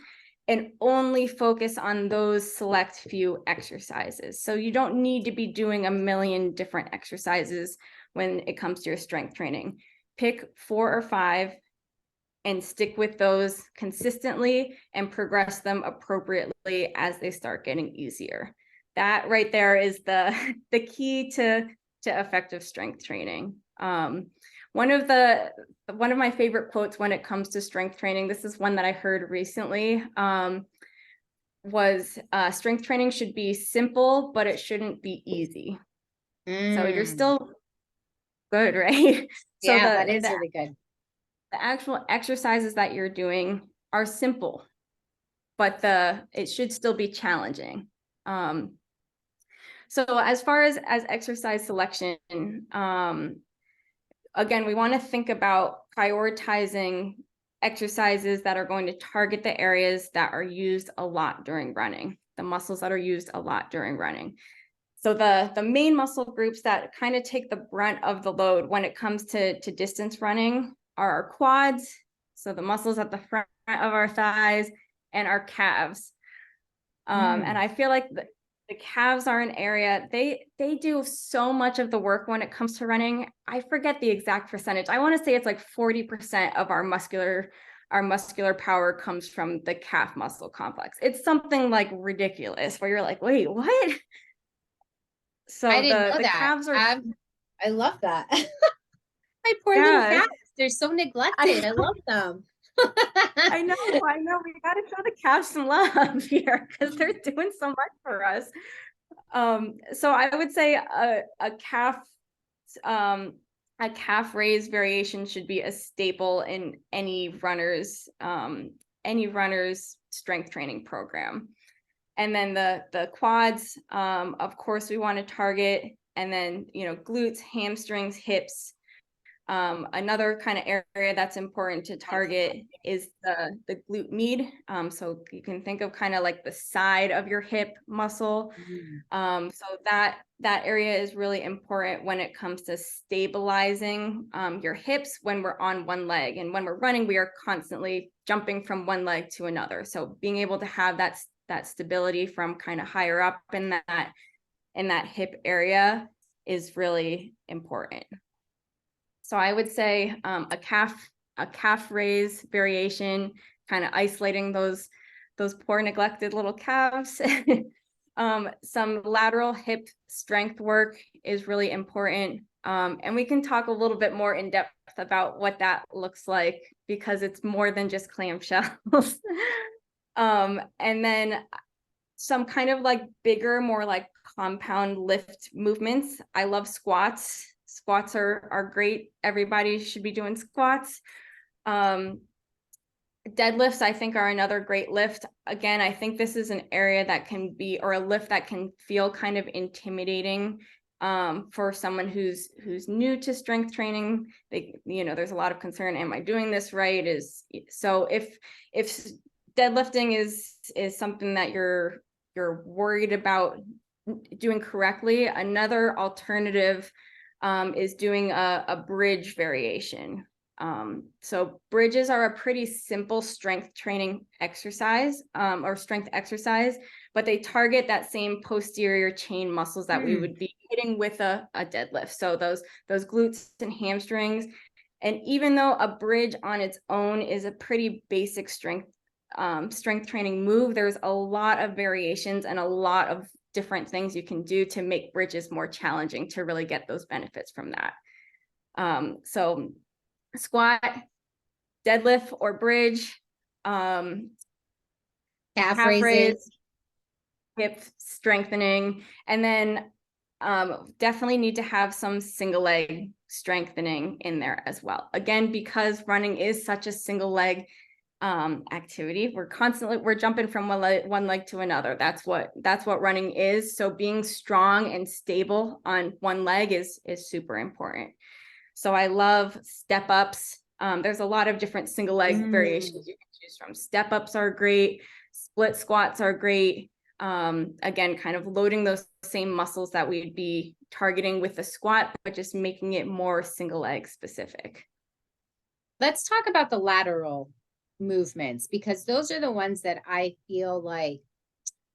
and only focus on those select few exercises. So you don't need to be doing a million different exercises when it comes to your strength training. Pick 4 or 5 and stick with those consistently and progress them appropriately as they start getting easier. That right there is the key to effective strength training. One of my favorite quotes when it comes to strength training, this is one that I heard recently, was strength training should be simple, but it shouldn't be easy. So you're still good, right? So that is really good. The actual exercises that you're doing are simple, but it should still be challenging. So as far as exercise selection, again, we want to think about prioritizing exercises that are going to target the areas that are used a lot during running, the muscles that are used a lot during running. So the main muscle groups that kind of take the brunt of the load when it comes to distance running are our quads, so the muscles at the front of our thighs, and our calves. And I feel like the calves are an area, they do so much of the work when it comes to running. I forget the exact percentage. I want to say it's like 40% of our muscular power comes from the calf muscle complex. It's something like ridiculous where you're like, wait, what? So I didn't know the that. calves are I love that. My poor little calves. They're so neglected. I love them. I know. We got to show the calves some love here because they're doing so much for us. So I would say a calf raise variation should be a staple in any runner's strength training program. And then the quads, of course, we want to target, and then glutes, hamstrings, hips. Another kind of area that's important to target is the glute med. So you can think of kind of like the side of your hip muscle. So that area is really important when it comes to stabilizing your hips when we're on one leg. And when we're running, we are constantly jumping from one leg to another. So being able to have that stability from kind of higher up in that hip area is really important. So I would say a calf raise variation, kind of isolating those those poor neglected little calves. Some lateral hip strength work is really important. And we can talk a little bit more in depth about what that looks like, because it's more than just clamshells. And then some kind of like bigger, more like compound lift movements. I love squats. Squats are great. Everybody should be doing squats. Deadlifts, I think, are another great lift. Again, I think this is an area that can be, or a lift that can feel kind of intimidating for someone who's new to strength training. There's a lot of concern. Am I doing this right? So if deadlifting is something that you're worried about doing correctly, another alternative is doing a bridge variation. So bridges are a pretty simple strength training exercise, or strength exercise, but they target that same posterior chain muscles that we would be hitting with a deadlift. So those glutes and hamstrings. And even though a bridge on its own is a pretty basic strength training move, there's a lot of variations and a lot of different things you can do to make bridges more challenging to really get those benefits from that. So squat, deadlift or bridge, calf raise, hip strengthening, and then definitely need to have some single leg strengthening in there as well. Again, because running is such a single leg activity, we're jumping from one leg to another. That's what running is. So being strong and stable on one leg is super important. So I love step ups. There's a lot of different single leg variations you can choose from. Step ups are great. Split squats are great. Again, kind of loading those same muscles that we'd be targeting with the squat, but just making it more single leg specific. Let's talk about the lateral movements, because those are the ones that I feel like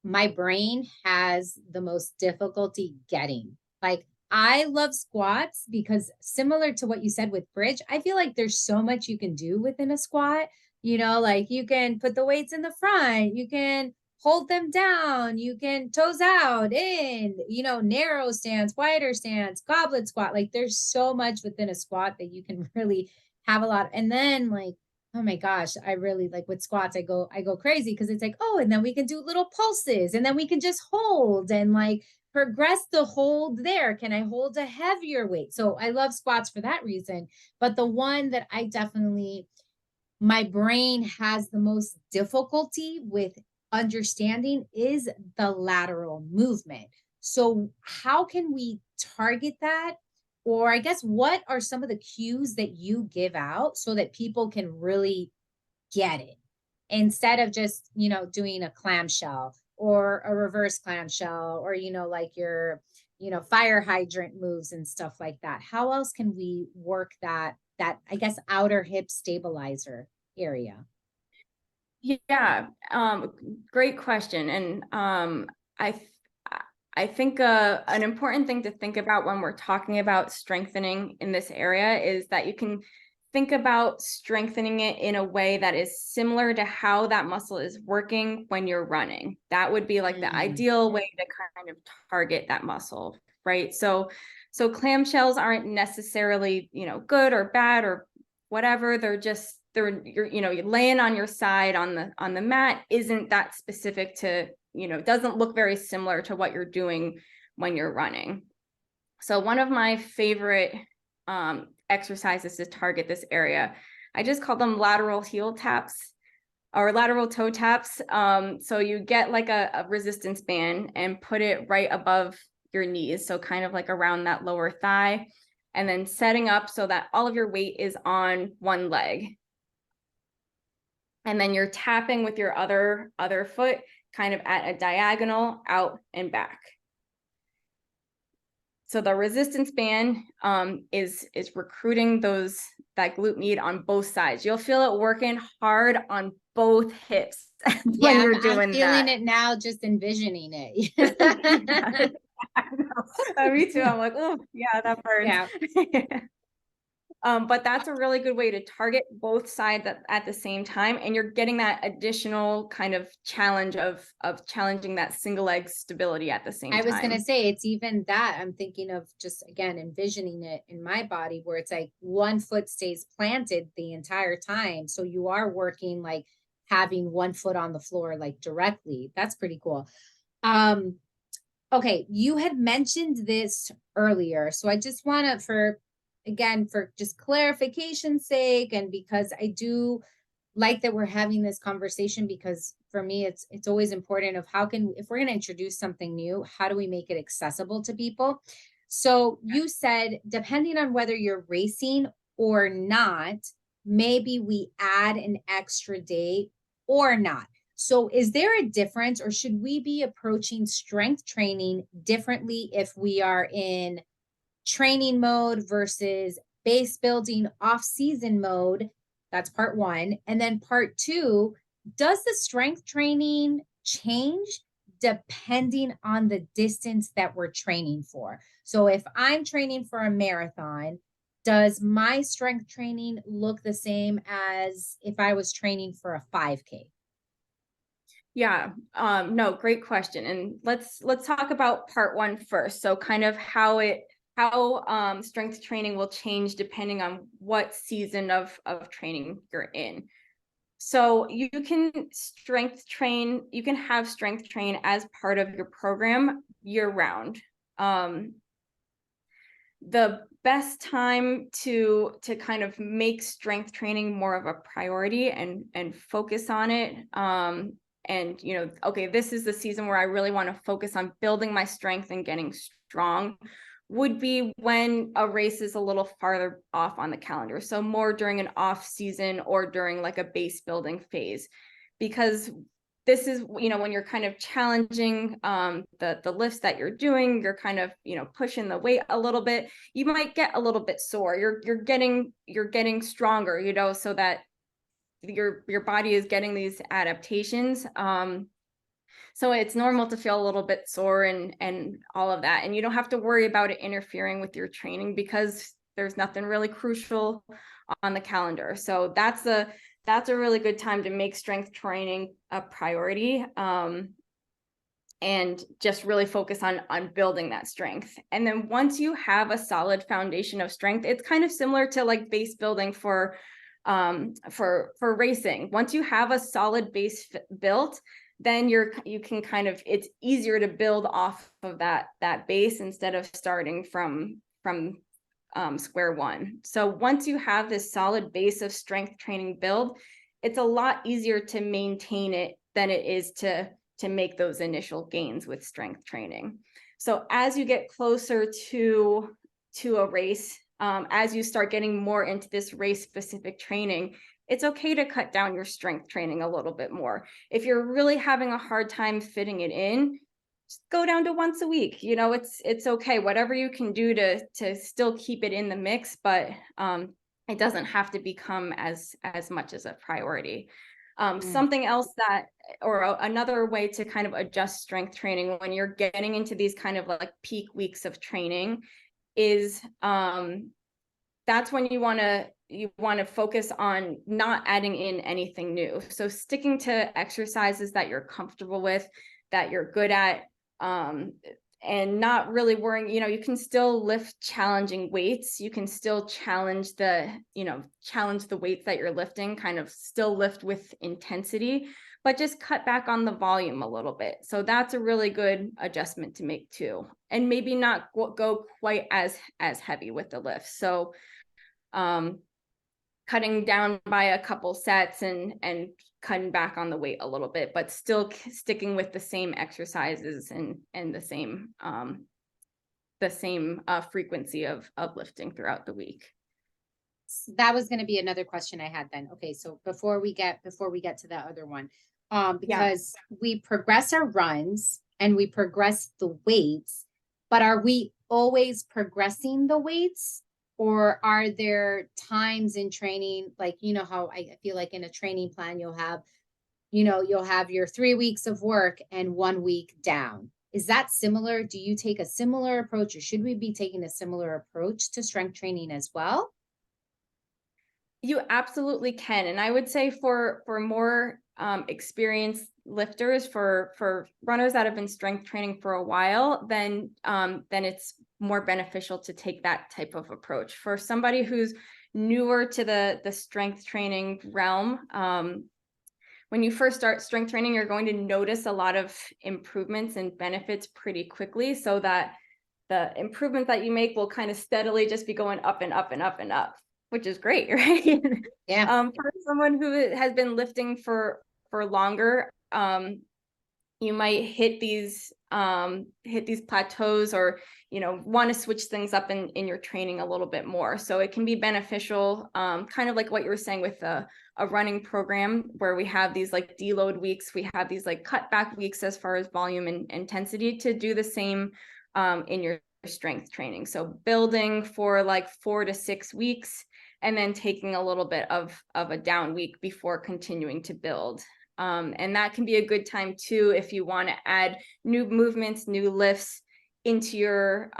my brain has the most difficulty getting. Like, I love squats because, similar to what you said with bridge, I feel like there's so much you can do within a squat. Like you can put the weights in the front, you can hold them down, you can toes out in, narrow stance, wider stance, goblet squat. Like, there's so much within a squat that you can really have a lot. And then, like, oh my gosh, I really like with squats, I go crazy because it's like, oh, and then we can do little pulses, and then we can just hold and like progress the hold there. Can I hold a heavier weight? So I love squats for that reason. But the one that my brain has the most difficulty with understanding is the lateral movement. So how can we target that? Or I guess, what are some of the cues that you give out so that people can really get it, instead of just, doing a clamshell or a reverse clamshell, or, like your, fire hydrant moves and stuff like that? How else can we work that, I guess, outer hip stabilizer area? Yeah, great question. And I think an important thing to think about when we're talking about strengthening in this area is that you can think about strengthening it in a way that is similar to how that muscle is working when you're running. That would be like the ideal way to kind of target that muscle, right? So clamshells aren't necessarily, good or bad or whatever. You're laying on your side on the mat isn't that specific to, doesn't look very similar to what you're doing when you're running. So one of my favorite exercises to target this area, I just call them lateral heel taps or lateral toe taps. So you get like a resistance band and put it right above your knees. So kind of like around that lower thigh, and then setting up so that all of your weight is on one leg. And then you're tapping with your other foot kind of at a diagonal out and back. So the resistance band is recruiting that glute med on both sides. You'll feel it working hard on both hips when you're doing that. I'm feeling it now, just envisioning it. Me too. I'm like, oh yeah, that burns. Yeah. But that's a really good way to target both sides at the same time. And you're getting that additional kind of challenge of challenging that single leg stability at the same I was going to time. say, it's even that. I'm thinking of just, again, envisioning it in my body where it's like one foot stays planted the entire time. So you are working like having one foot on the floor, like directly. That's pretty cool. Okay, you had mentioned this earlier. So I just want to, for just clarification's sake, and because I do like that we're having this conversation, because for me, it's always important of if we're going to introduce something new, how do we make it accessible to people? So you said, depending on whether you're racing or not, maybe we add an extra day or not. So is there a difference, or should we be approaching strength training differently if we are in training mode versus base building off-season mode? That's part one. And then part two, does the strength training change depending on the distance that we're training for? So if I'm training for a marathon, does my strength training look the same as if I was training for a 5K? Yeah, no, great question. And let's talk about part one first. So kind of how strength training will change depending on what season of training you're in. So you can have strength train as part of your program year round. The best time to kind of make strength training more of a priority and focus on it, and okay, this is the season where I really want to focus on building my strength and getting strong, would be when a race is a little farther off on the calendar. So more during an off season or during like a base building phase, because this is, when you're kind of challenging the lifts that you're doing, you're kind of, pushing the weight a little bit, you might get a little bit sore. You're getting stronger, so that your body is getting these adaptations. So it's normal to feel a little bit sore and all of that. And you don't have to worry about it interfering with your training because there's nothing really crucial on the calendar. So that's a really good time to make strength training a priority, and just really focus on building that strength. And then once you have a solid foundation of strength, it's kind of similar to like base building for racing. Once you have a solid base built, then you can kind of, it's easier to build off of that base instead of starting from square one. So once you have this solid base of strength training build, it's a lot easier to maintain it than it is to make those initial gains with strength training. So as you get closer to a race, as you start getting more into this race specific training, it's okay to cut down your strength training a little bit more. If you're really having a hard time fitting it in, just go down to once a week. It's okay. Whatever you can do to still keep it in the mix, but it doesn't have to become as much as a priority. Something else or another way to kind of adjust strength training when you're getting into these kind of like peak weeks of training is that's when you want to focus on not adding in anything new. So sticking to exercises that you're comfortable with, that you're good at, and not really worrying. You can still lift challenging weights. You can still challenge the weights that you're lifting, kind of still lift with intensity, but just cut back on the volume a little bit. So that's a really good adjustment to make too. And maybe not go quite as heavy with the lift. So cutting down by a couple sets and cutting back on the weight a little bit, but still sticking with the same exercises and the same frequency of lifting throughout the week. That was going to be another question I had then. Okay, so before we get to the other one, because we progress our runs and we progress the weights, but are we always progressing the weights? Or are there times in training, like, how I feel like in a training plan, you'll have your 3 weeks of work and 1 week down. Is that similar? Do you take a similar approach, or should we be taking a similar approach to strength training as well? You absolutely can. And I would say for more experienced lifters, for runners that have been strength training for a while, then it's more beneficial to take that type of approach. For somebody who's newer to the strength training realm, when you first start strength training, you're going to notice a lot of improvements and benefits pretty quickly, so that the improvements that you make will kind of steadily just be going up and up and up and up, which is great, right? Yeah. For someone who has been lifting for longer, you might hit these plateaus, or want to switch things up in your training a little bit more. So it can be beneficial, kind of like what you were saying with a running program, where we have these like deload weeks, we have these like cutback weeks as far as volume and intensity, to do the same in your strength training. So building for like 4 to 6 weeks, and then taking a little bit of a down week before continuing to build. And that can be a good time too, if you want to add new movements, new lifts into your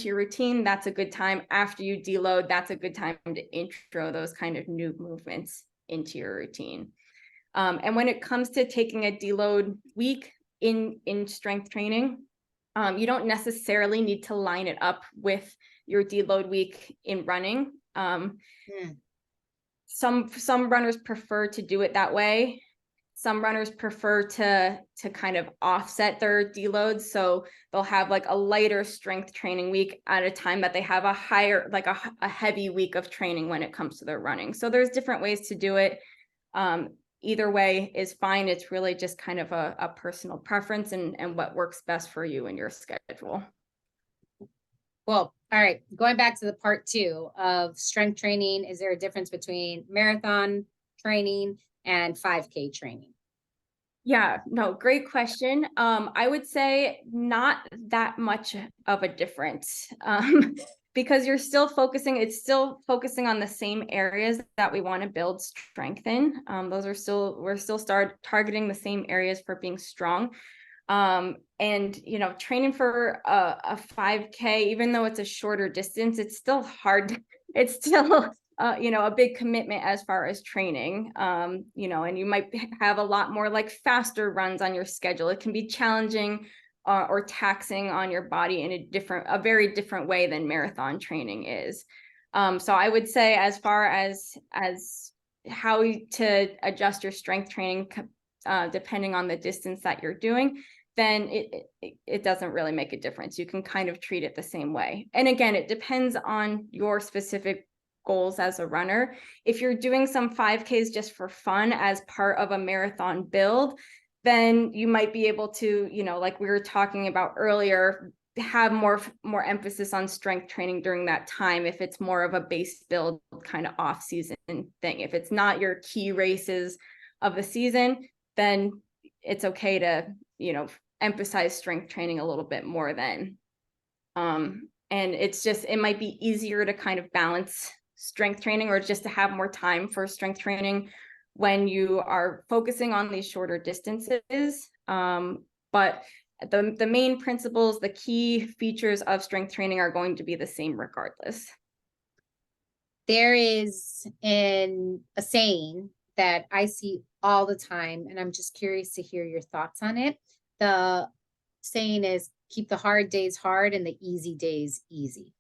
routine. That's a good time. After you deload, that's a good time to intro those kind of new movements into your routine. And when it comes to taking a deload week in strength training, you don't necessarily need to line it up with your deload week in running. Some runners prefer to do it that way. Some runners prefer to kind of offset their deloads, so they'll have like a lighter strength training week at a time that they have a higher, like a heavy week of training when it comes to their running. So there's different ways to do it. Either way is fine. It's really just kind of a personal preference and what works best for you and your schedule. Well, all right. Going back to the part 2 of strength training, is there a difference between marathon training and 5K training? Yeah, no, great question. I would say not that much of a difference, because it's still focusing on the same areas that we want to build strength in. We're still targeting the same areas for being strong. And training for a 5K, even though it's a shorter distance, it's still hard. It's still a big commitment as far as training, and you might have a lot more like faster runs on your schedule. It can be challenging or taxing on your body in a very different way than marathon training is. So I would say, as far as how to adjust your strength training, depending on the distance that you're doing, then it doesn't really make a difference. You can kind of treat it the same way. And again, it depends on your specific goals as a runner. If you're doing some 5Ks just for fun as part of a marathon build, then you might be able to, like we were talking about earlier, have more emphasis on strength training during that time, if it's more of a base build kind of off season thing. If it's not your key races of the season, then it's okay to emphasize strength training a little bit more then. And it might be easier to kind of balance strength training, or just to have more time for strength training when you are focusing on these shorter distances. But the main principles, the key features of strength training are going to be the same regardless. There is a saying that I see all the time, and I'm just curious to hear your thoughts on it. The saying is, keep the hard days hard and the easy days easy.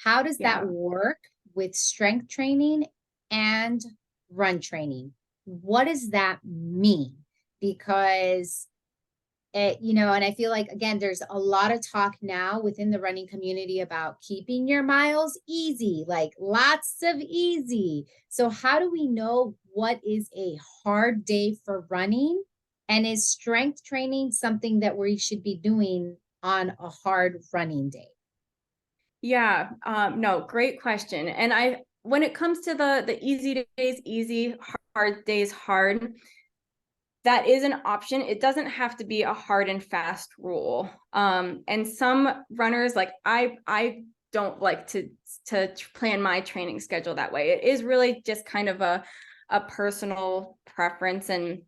How does that work with strength training and run training? What does that mean? Because and I feel like, again, there's a lot of talk now within the running community about keeping your miles easy, like lots of easy. So how do we know what is a hard day for running? And is strength training something that we should be doing on a hard running day? Yeah, no, great question. And when it comes to the easy days easy, hard days hard, that is an option. It doesn't have to be a hard and fast rule. And some runners, like I don't like to plan my training schedule that way. It is really just kind of a personal preference, and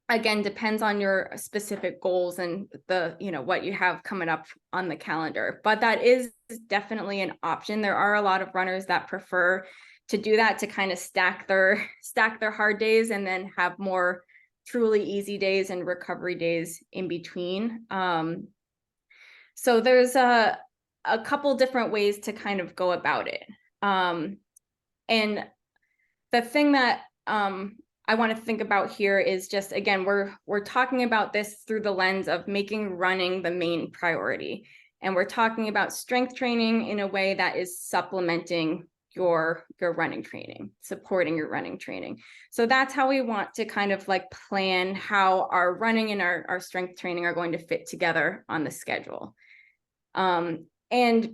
again, depends on your specific goals and what you have coming up on the calendar. But that is definitely an option. There are a lot of runners that prefer to do that, to kind of stack their hard days and then have more truly easy days and recovery days in between. So there's a couple different ways to kind of go about it. And the thing that I want to think about here is just, again, we're talking about this through the lens of making running the main priority. And we're talking about strength training in a way that is supplementing your running training, supporting your running training. So that's how we want to kind of like plan how our running and our strength training are going to fit together on the schedule. And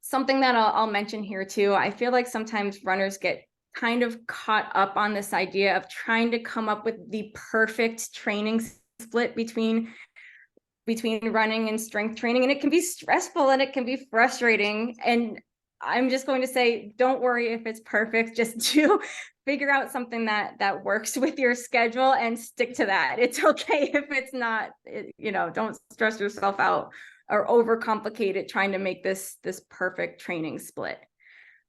something that I'll mention here too, I feel like sometimes runners get kind of caught up on this idea of trying to come up with the perfect training split between running and strength training. And it can be stressful and it can be frustrating. And I'm just going to say, don't worry if it's perfect, just do figure out something that works with your schedule and stick to that. It's okay if it's not, don't stress yourself out or overcomplicate it trying to make this perfect training split.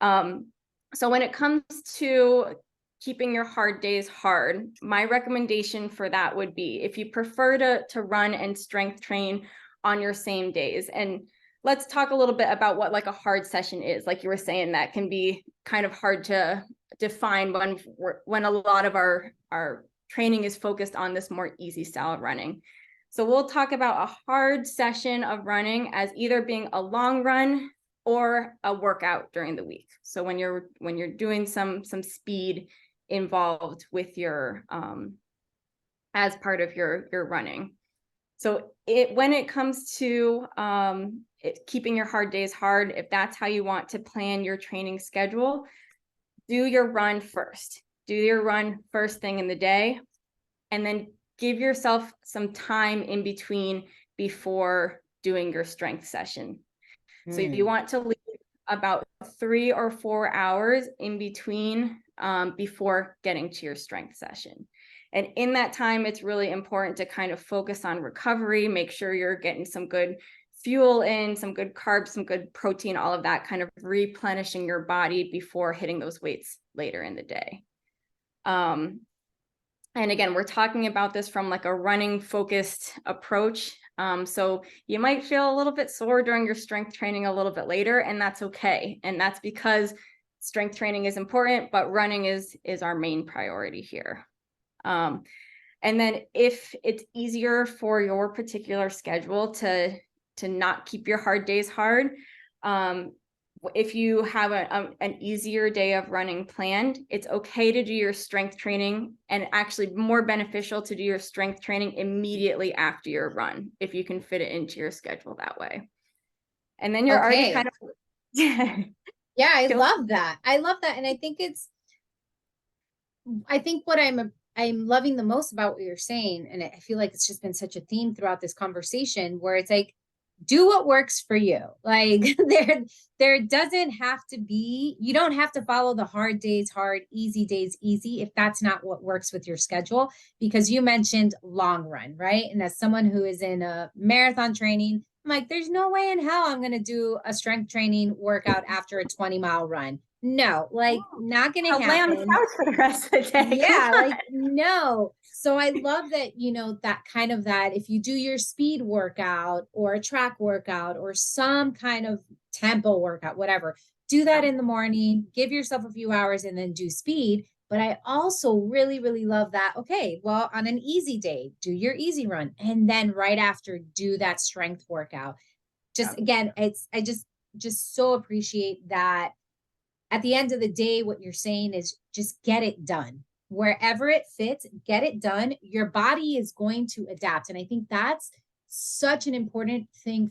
So when it comes to keeping your hard days hard, my recommendation for that would be, if you prefer to run and strength train on your same days, and let's talk a little bit about what like a hard session is. Like you were saying, that can be kind of hard to define when a lot of our training is focused on this more easy style of running. So we'll talk about a hard session of running as either being a long run or a workout during the week. So when you're doing some speed involved with your as part of your running. So when it comes to keeping your hard days hard, if that's how you want to plan your training schedule, do your run first. Do your run first thing in the day, and then give yourself some time in between before doing your strength session. So you want to leave about 3 or 4 hours in between before getting to your strength session. And in that time, it's really important to kind of focus on recovery, make sure you're getting some good fuel in, some good carbs, some good protein, all of that, kind of replenishing your body before hitting those weights later in the day. And again, we're talking about this from like a running focused approach. So you might feel a little bit sore during your strength training a little bit later, and that's okay. And that's because strength training is important, but running is our main priority here. And then if it's easier for your particular schedule to not keep your hard days hard, if you have an easier day of running planned, it's okay to do your strength training, and actually more beneficial to do your strength training immediately after your run, if you can fit it into your schedule that way. And then you're already kind of yeah, I love that. And I think what I'm loving the most about what you're saying, and I feel like it's just been such a theme throughout this conversation, where it's like, do what works for you. Like there doesn't have to be, you don't have to follow the hard days hard, easy days easy, if that's not what works with your schedule. Because you mentioned long run, right? And as someone who is in a marathon training, I'm like, there's no way in hell I'm going to do a strength training workout after a 20-mile run. No, like not going to happen. I'll lay on the couch for the rest of the day. Yeah, like no. So I love that, that kind of that if you do your speed workout or a track workout or some kind of tempo workout, whatever, do that in the morning, give yourself a few hours and then do speed. But I also really, really love that. Okay, well, on an easy day, do your easy run. And then right after, do that strength workout. Again, I just so appreciate that. At the end of the day, what you're saying is just get it done. Wherever it fits, get it done. Your body is going to adapt. And I think that's such an important thing.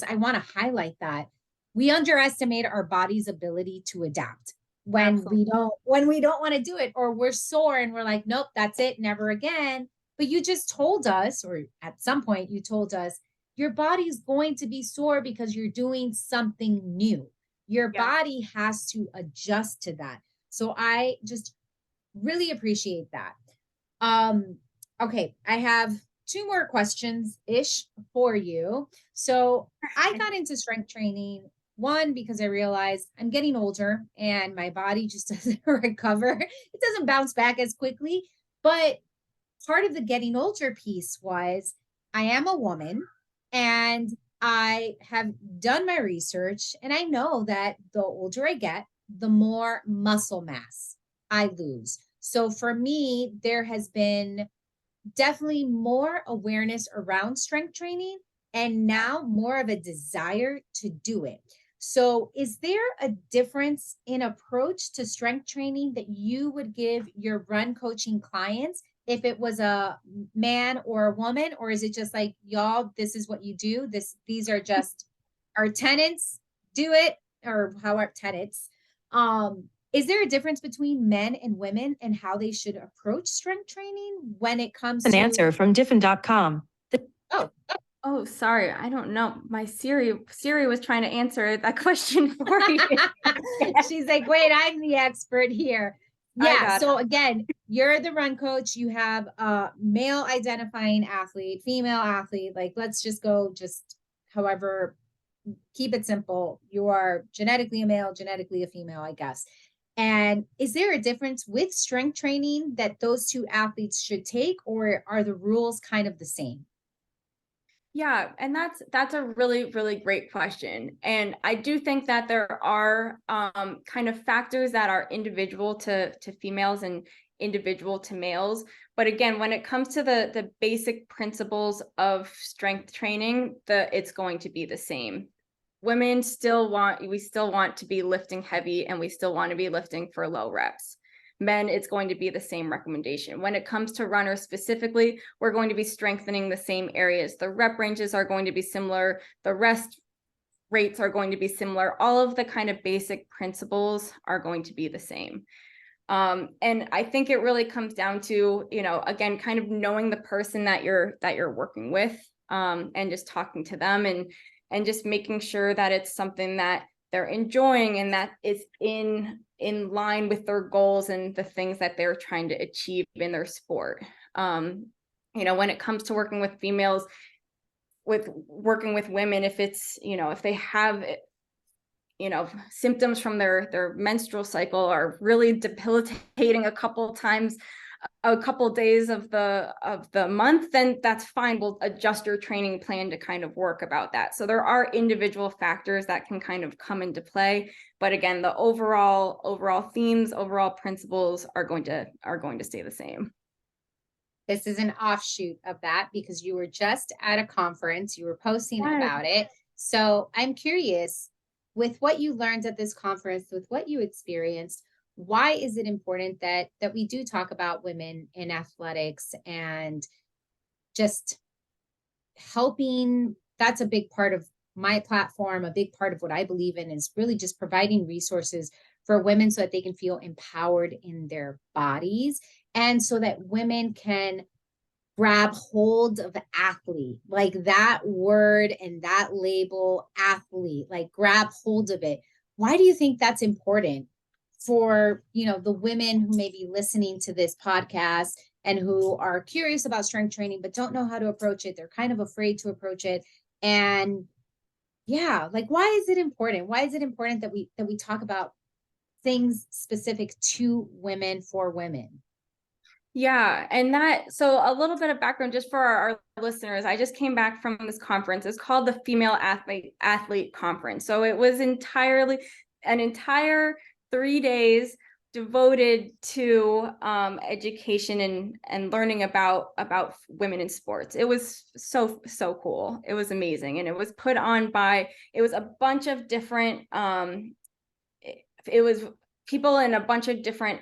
I want to highlight that. We underestimate our body's ability to adapt when we don't want to do it, or we're sore and we're like, nope, that's it, never again. But you just told us, or at some point you told us, your body's going to be sore because you're doing something new. Your body has to adjust to that. So I just really appreciate that. Okay, I have 2 more questions-ish for you. So I got into strength training One, because I realized I'm getting older and my body just doesn't recover. It doesn't bounce back as quickly. But part of the getting older piece was I am a woman and I have done my research, and I know that the older I get, the more muscle mass I lose. So for me, there has been definitely more awareness around strength training and now more of a desire to do it. So, is there a difference in approach to strength training that you would give your run coaching clients if it was a man or a woman, or is it just like, y'all, this is what you do? These are just our tenets, do it, or however tenets. Is there a difference between men and women and how they should approach strength training when it comes An to answer from diffin.com. Oh, sorry. I don't know. My Siri was trying to answer that question for you. She's like, wait, I'm the expert here. Yeah. So again, you're the run coach. You have a male identifying athlete, female athlete. Like, let's just go however, keep it simple. You are genetically a male, genetically a female, I guess. And is there a difference with strength training that those two athletes should take, or are the rules kind of the same? Yeah, and that's a really, really great question. And I do think that there are kind of factors that are individual to females and individual to males. But again, when it comes to the basic principles of strength training, it's going to be the same. Women we still want to be lifting heavy, and we still want to be lifting for low reps. Men, it's going to be the same recommendation. When it comes to runners specifically, we're going to be strengthening the same areas. The rep ranges are going to be similar. The rest rates are going to be similar. All of the kind of basic principles are going to be the same. And I think it really comes down to, again, kind of knowing the person that you're working with, and just talking to them and just making sure that it's something that they're enjoying and that it's in line with their goals and the things that they're trying to achieve in their sport. When it comes to working with females, working with women, if it's, if they have, symptoms from their menstrual cycle are really debilitating a couple days of the month, then that's fine. We'll adjust your training plan to kind of work about that. So there are individual factors that can kind of come into play. But again, the overall themes, overall principles are going to stay the same. This is an offshoot of that because you were just at a conference, you were posting about it. So I'm curious, with what you learned at this conference, with what you experienced, why is it important that we do talk about women in athletics and just helping? That's a big part of my platform. A big part of what I believe in is really just providing resources for women so that they can feel empowered in their bodies, and so that women can grab hold of athlete, like that word and that label, athlete, like grab hold of it. Why do you think that's important for, the women who may be listening to this podcast and who are curious about strength training but don't know how to approach it? They're kind of afraid to approach it. And yeah, like, why is it important? Why is it important that we talk about things specific to women for women? Yeah, and so a little bit of background just for our listeners. I just came back from this conference. It's called the Female Athlete Conference. So it was an entire 3 days devoted to education and learning about women in sports. It was so cool. It was amazing, and it was put on by a bunch of different. It was people in a bunch of different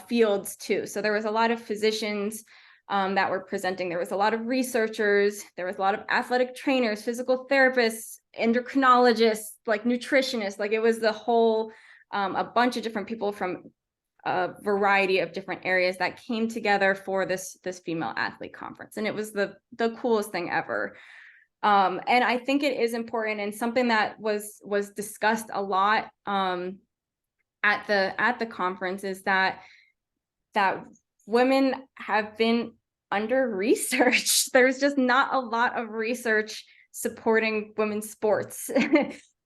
fields too. So there was a lot of physicians that were presenting. There was a lot of researchers. There was a lot of athletic trainers, physical therapists, endocrinologists, like nutritionists. Like, it was the whole, a bunch of different people from a variety of different areas that came together for this female athlete conference. And it was the coolest thing ever. And I think it is important, and something that was discussed a lot at the conference is that women have been under researched. There's just not a lot of research supporting women's sports.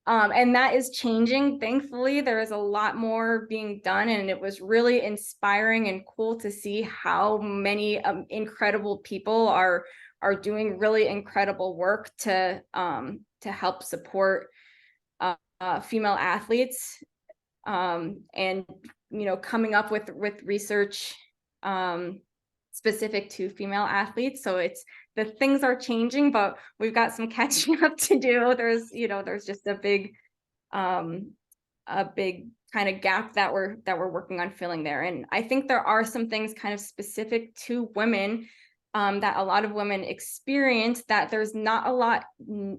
And that is changing. Thankfully, there is a lot more being done, and it was really inspiring and cool to see how many incredible people are doing really incredible work to help support female athletes, and coming up with research specific to female athletes. So the things are changing, but we've got some catching up to do. There's just a big kind of gap that we're working on filling there. And I think there are some things kind of specific to women that a lot of women experience, that there's not a lot, and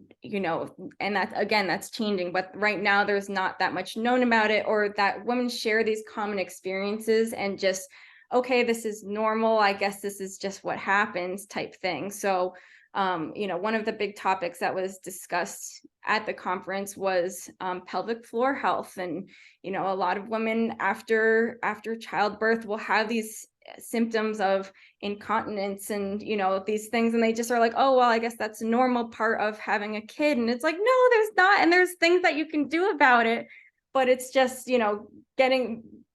that's changing. But right now there's not that much known about it, or that women share these common experiences and just, okay, this is normal, I guess this is just what happens type thing. So, one of the big topics that was discussed at the conference was pelvic floor health. And, a lot of women after childbirth will have these symptoms of incontinence and, these things. And they just are like, oh, well, I guess that's a normal part of having a kid. And it's like, no, there's not. And there's things that you can do about it. But it's just,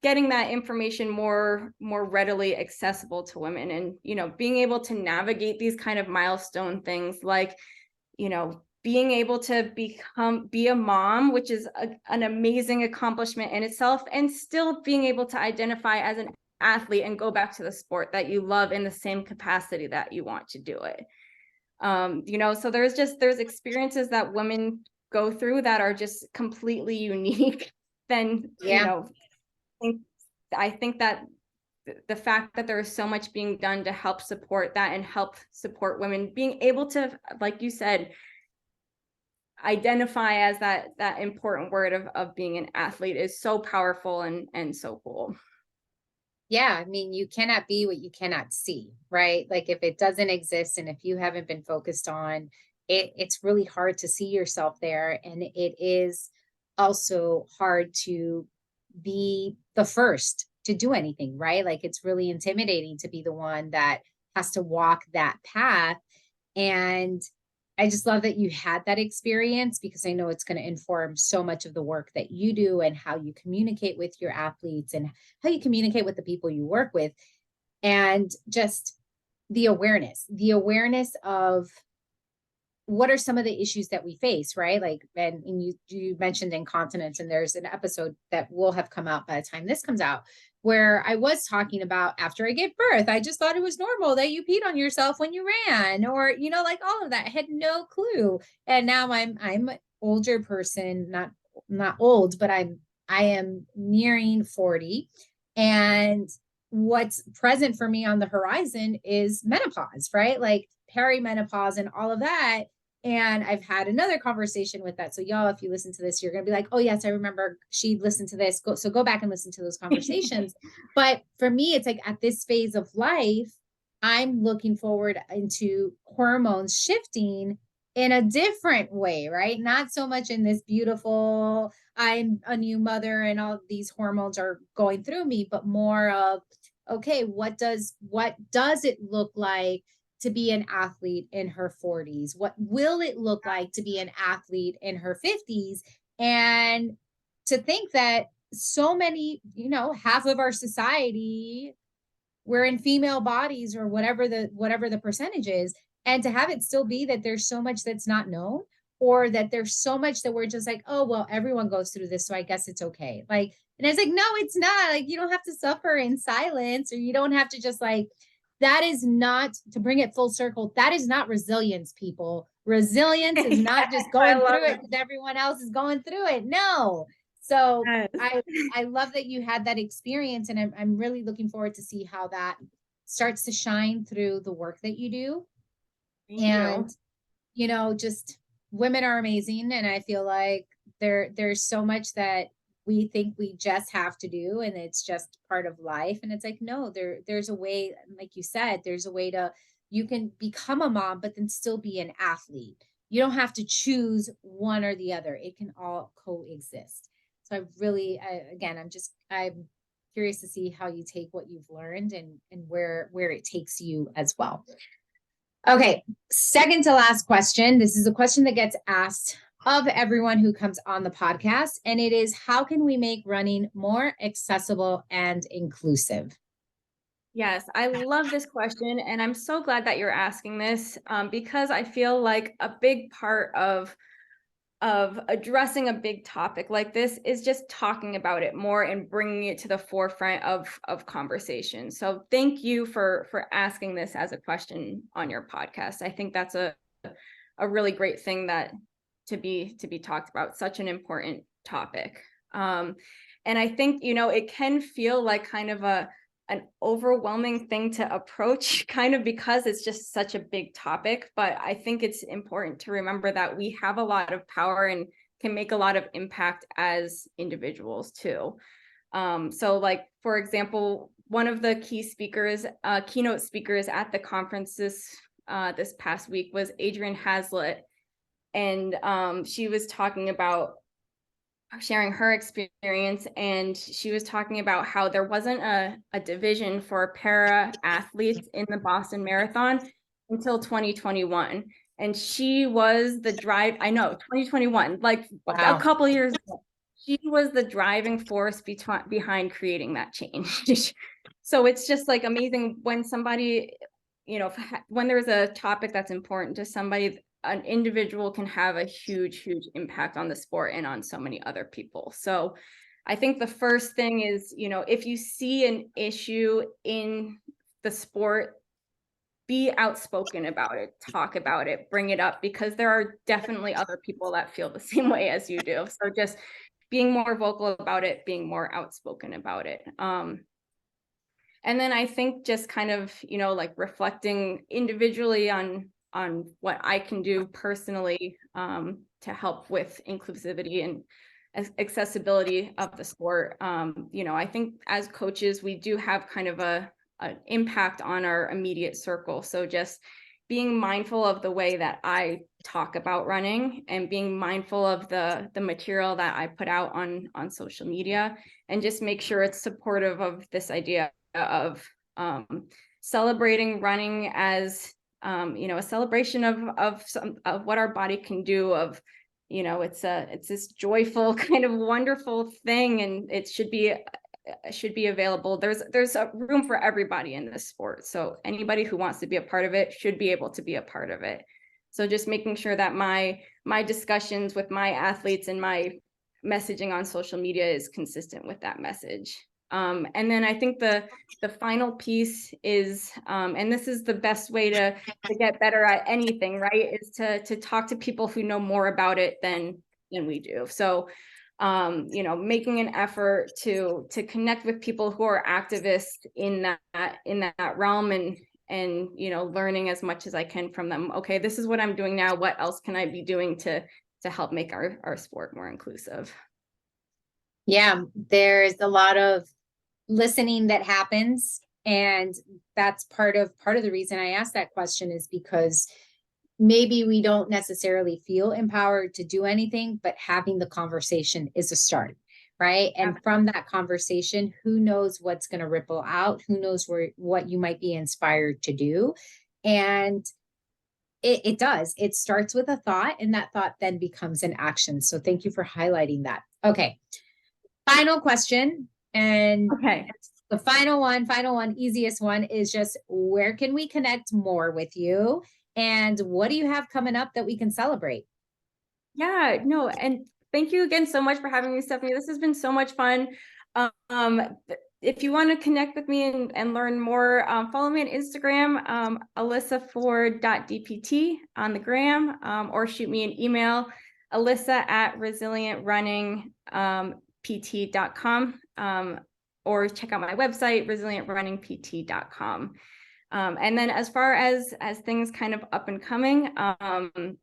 getting that information more readily accessible to women, and being able to navigate these kind of milestone things, like being able to be a mom, which is an amazing accomplishment in itself, and still being able to identify as an athlete and go back to the sport that you love in the same capacity that you want to do it. So there's experiences that women go through that are just completely unique. Then I think that the fact that there is so much being done to help support that and help support women being able to, like you said, identify as that important word of being an athlete is so powerful and so cool. Yeah, I mean, you cannot be what you cannot see, right? Like if it doesn't exist and if you haven't been focused on it, it's really hard to see yourself there. And it is also hard to be the first to do anything, right? Like it's really intimidating to be the one that has to walk that path. And I just love that you had that experience, because I know it's going to inform so much of the work that you do and how you communicate with your athletes and how you communicate with the people you work with. And just the awareness of what are some of the issues that we face, right? Like, and you mentioned incontinence, and there's an episode that will have come out by the time this comes out, where I was talking about after I gave birth, I just thought it was normal that you peed on yourself when you ran, or, like all of that. I had no clue. And now I'm an older person, not old, but I am nearing 40. And what's present for me on the horizon is menopause, right? Like perimenopause and all of that. And I've had another conversation with that. So y'all, if you listen to this, you're going to be like, oh yes, I remember she listened to this. So go back and listen to those conversations. But for me, it's like at this phase of life, I'm looking forward into hormones shifting in a different way, right? Not so much in this beautiful, I'm a new mother and all these hormones are going through me, but more of, okay, what does it look like to be an athlete in her 40s? What will it look like to be an athlete in her 50s? And to think that so many, half of our society, we're in female bodies, or whatever the percentage is, and to have it still be that there's so much that's not known, or that there's so much that we're just like, oh, well, everyone goes through this, so I guess it's okay. Like, and it's like, no, it's not. Like, you don't have to suffer in silence, or you don't have to just like, that is not, to bring it full circle, that is not resilience, people. Resilience is not just going through it because everyone else is going through it. No. So yes. I love that you had that experience, and I'm really looking forward to see how that starts to shine through the work that you do. Thank you. Just women are amazing. And I feel like there's so much that we think we just have to do, and it's just part of life. And it's like, no, there's a way, like you said, there's a way you can become a mom, but then still be an athlete. You don't have to choose one or the other. It can all coexist. So I'm curious to see how you take what you've learned and where it takes you as well. Okay. Second to last question. This is a question that gets asked of everyone who comes on the podcast, and it is, how can we make running more accessible and inclusive? Yes, I love this question, and I'm so glad that you're asking this, because I feel like a big part of addressing a big topic like this is just talking about it more and bringing it to the forefront of conversation. So thank you for asking this as a question on your podcast. I think that's a really great thing that to be talked about, such an important topic. And I think, it can feel like kind of an overwhelming thing to approach, kind of because it's just such a big topic. But I think it's important to remember that we have a lot of power and can make a lot of impact as individuals too. So like, for example, one of the keynote speakers at the conference this past week was Adrienne Hazlitt. And she was talking about sharing her experience, and she was talking about how there wasn't a division for para athletes in the Boston Marathon until 2021. And she was the 2021, like Wow. a couple years ago. She was the driving force behind creating that change. So it's just like amazing when somebody, when there's a topic that's important to somebody, an individual can have a huge impact on the sport and on so many other people. So I think the first thing is, if you see an issue in the sport, be outspoken about it, talk about it, bring it up, because there are definitely other people that feel the same way as you do. So just being more vocal about it, being more outspoken about it. And then I think just kind of, like reflecting individually on what I can do personally to help with inclusivity and accessibility of the sport. I think as coaches, we do have kind of an impact on our immediate circle. So just being mindful of the way that I talk about running and being mindful of the material that I put out on social media, and just make sure it's supportive of this idea of celebrating running as a celebration of what our body can do, of it's this joyful kind of wonderful thing, and it should be available. There's a room for everybody in this sport, so anybody who wants to be a part of it should be able to be a part of it. So just making sure that my discussions with my athletes and my messaging on social media is consistent with that message. And then I think the final piece is, and this is the best way to get better at anything, right, is to talk to people who know more about it than we do. So, making an effort to connect with people who are activists in that realm, and learning as much as I can from them. Okay, this is what I'm doing now. What else can I be doing to help make our sport more inclusive? Yeah, there's a lot of listening that happens, and that's part of the reason I asked that question, is because maybe we don't necessarily feel empowered to do anything, but having the conversation is a start, right? And from that conversation, who knows what's going to ripple out, who knows what you might be inspired to do. And it does. It starts with a thought, and that thought then becomes an action. So thank you for highlighting that. Okay. Final question. And Okay. the final one, easiest one, is just, where can we connect more with you? And what do you have coming up that we can celebrate? Yeah, no, and thank you again so much for having me, Stephanie. This has been so much fun. If you want to connect with me and learn more, follow me on Instagram, alyssaford.dpt on the gram, or shoot me an email, alyssa@resilientrunningpt.com, or check out my website, resilientrunningpt.com. And then as far as things kind of up and coming, I'm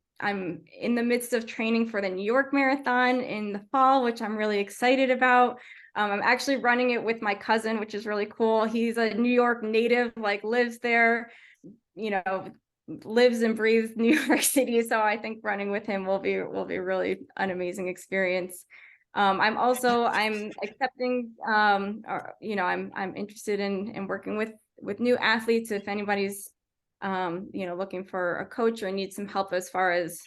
in the midst of training for the New York Marathon in the fall, which I'm really excited about. I'm actually running it with my cousin, which is really cool. He's a New York native, like lives there, lives and breathes New York City. So I think running with him will be really an amazing experience. I'm accepting, I'm interested in working with new athletes. If anybody's looking for a coach or needs some help as far as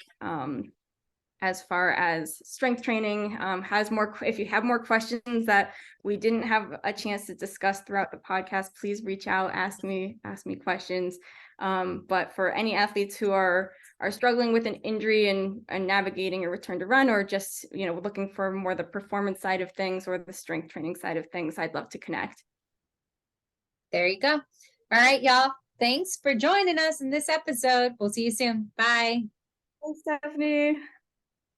as far as strength training, has more, if you have more questions that we didn't have a chance to discuss throughout the podcast, please reach out, ask me questions. But for any athletes who are struggling with an injury and navigating a return to run, or just, you know, looking for more the performance side of things or the strength training side of things, I'd love to connect. There you go. All right, y'all. Thanks for joining us in this episode. We'll see you soon. Bye. Thanks, Stephanie.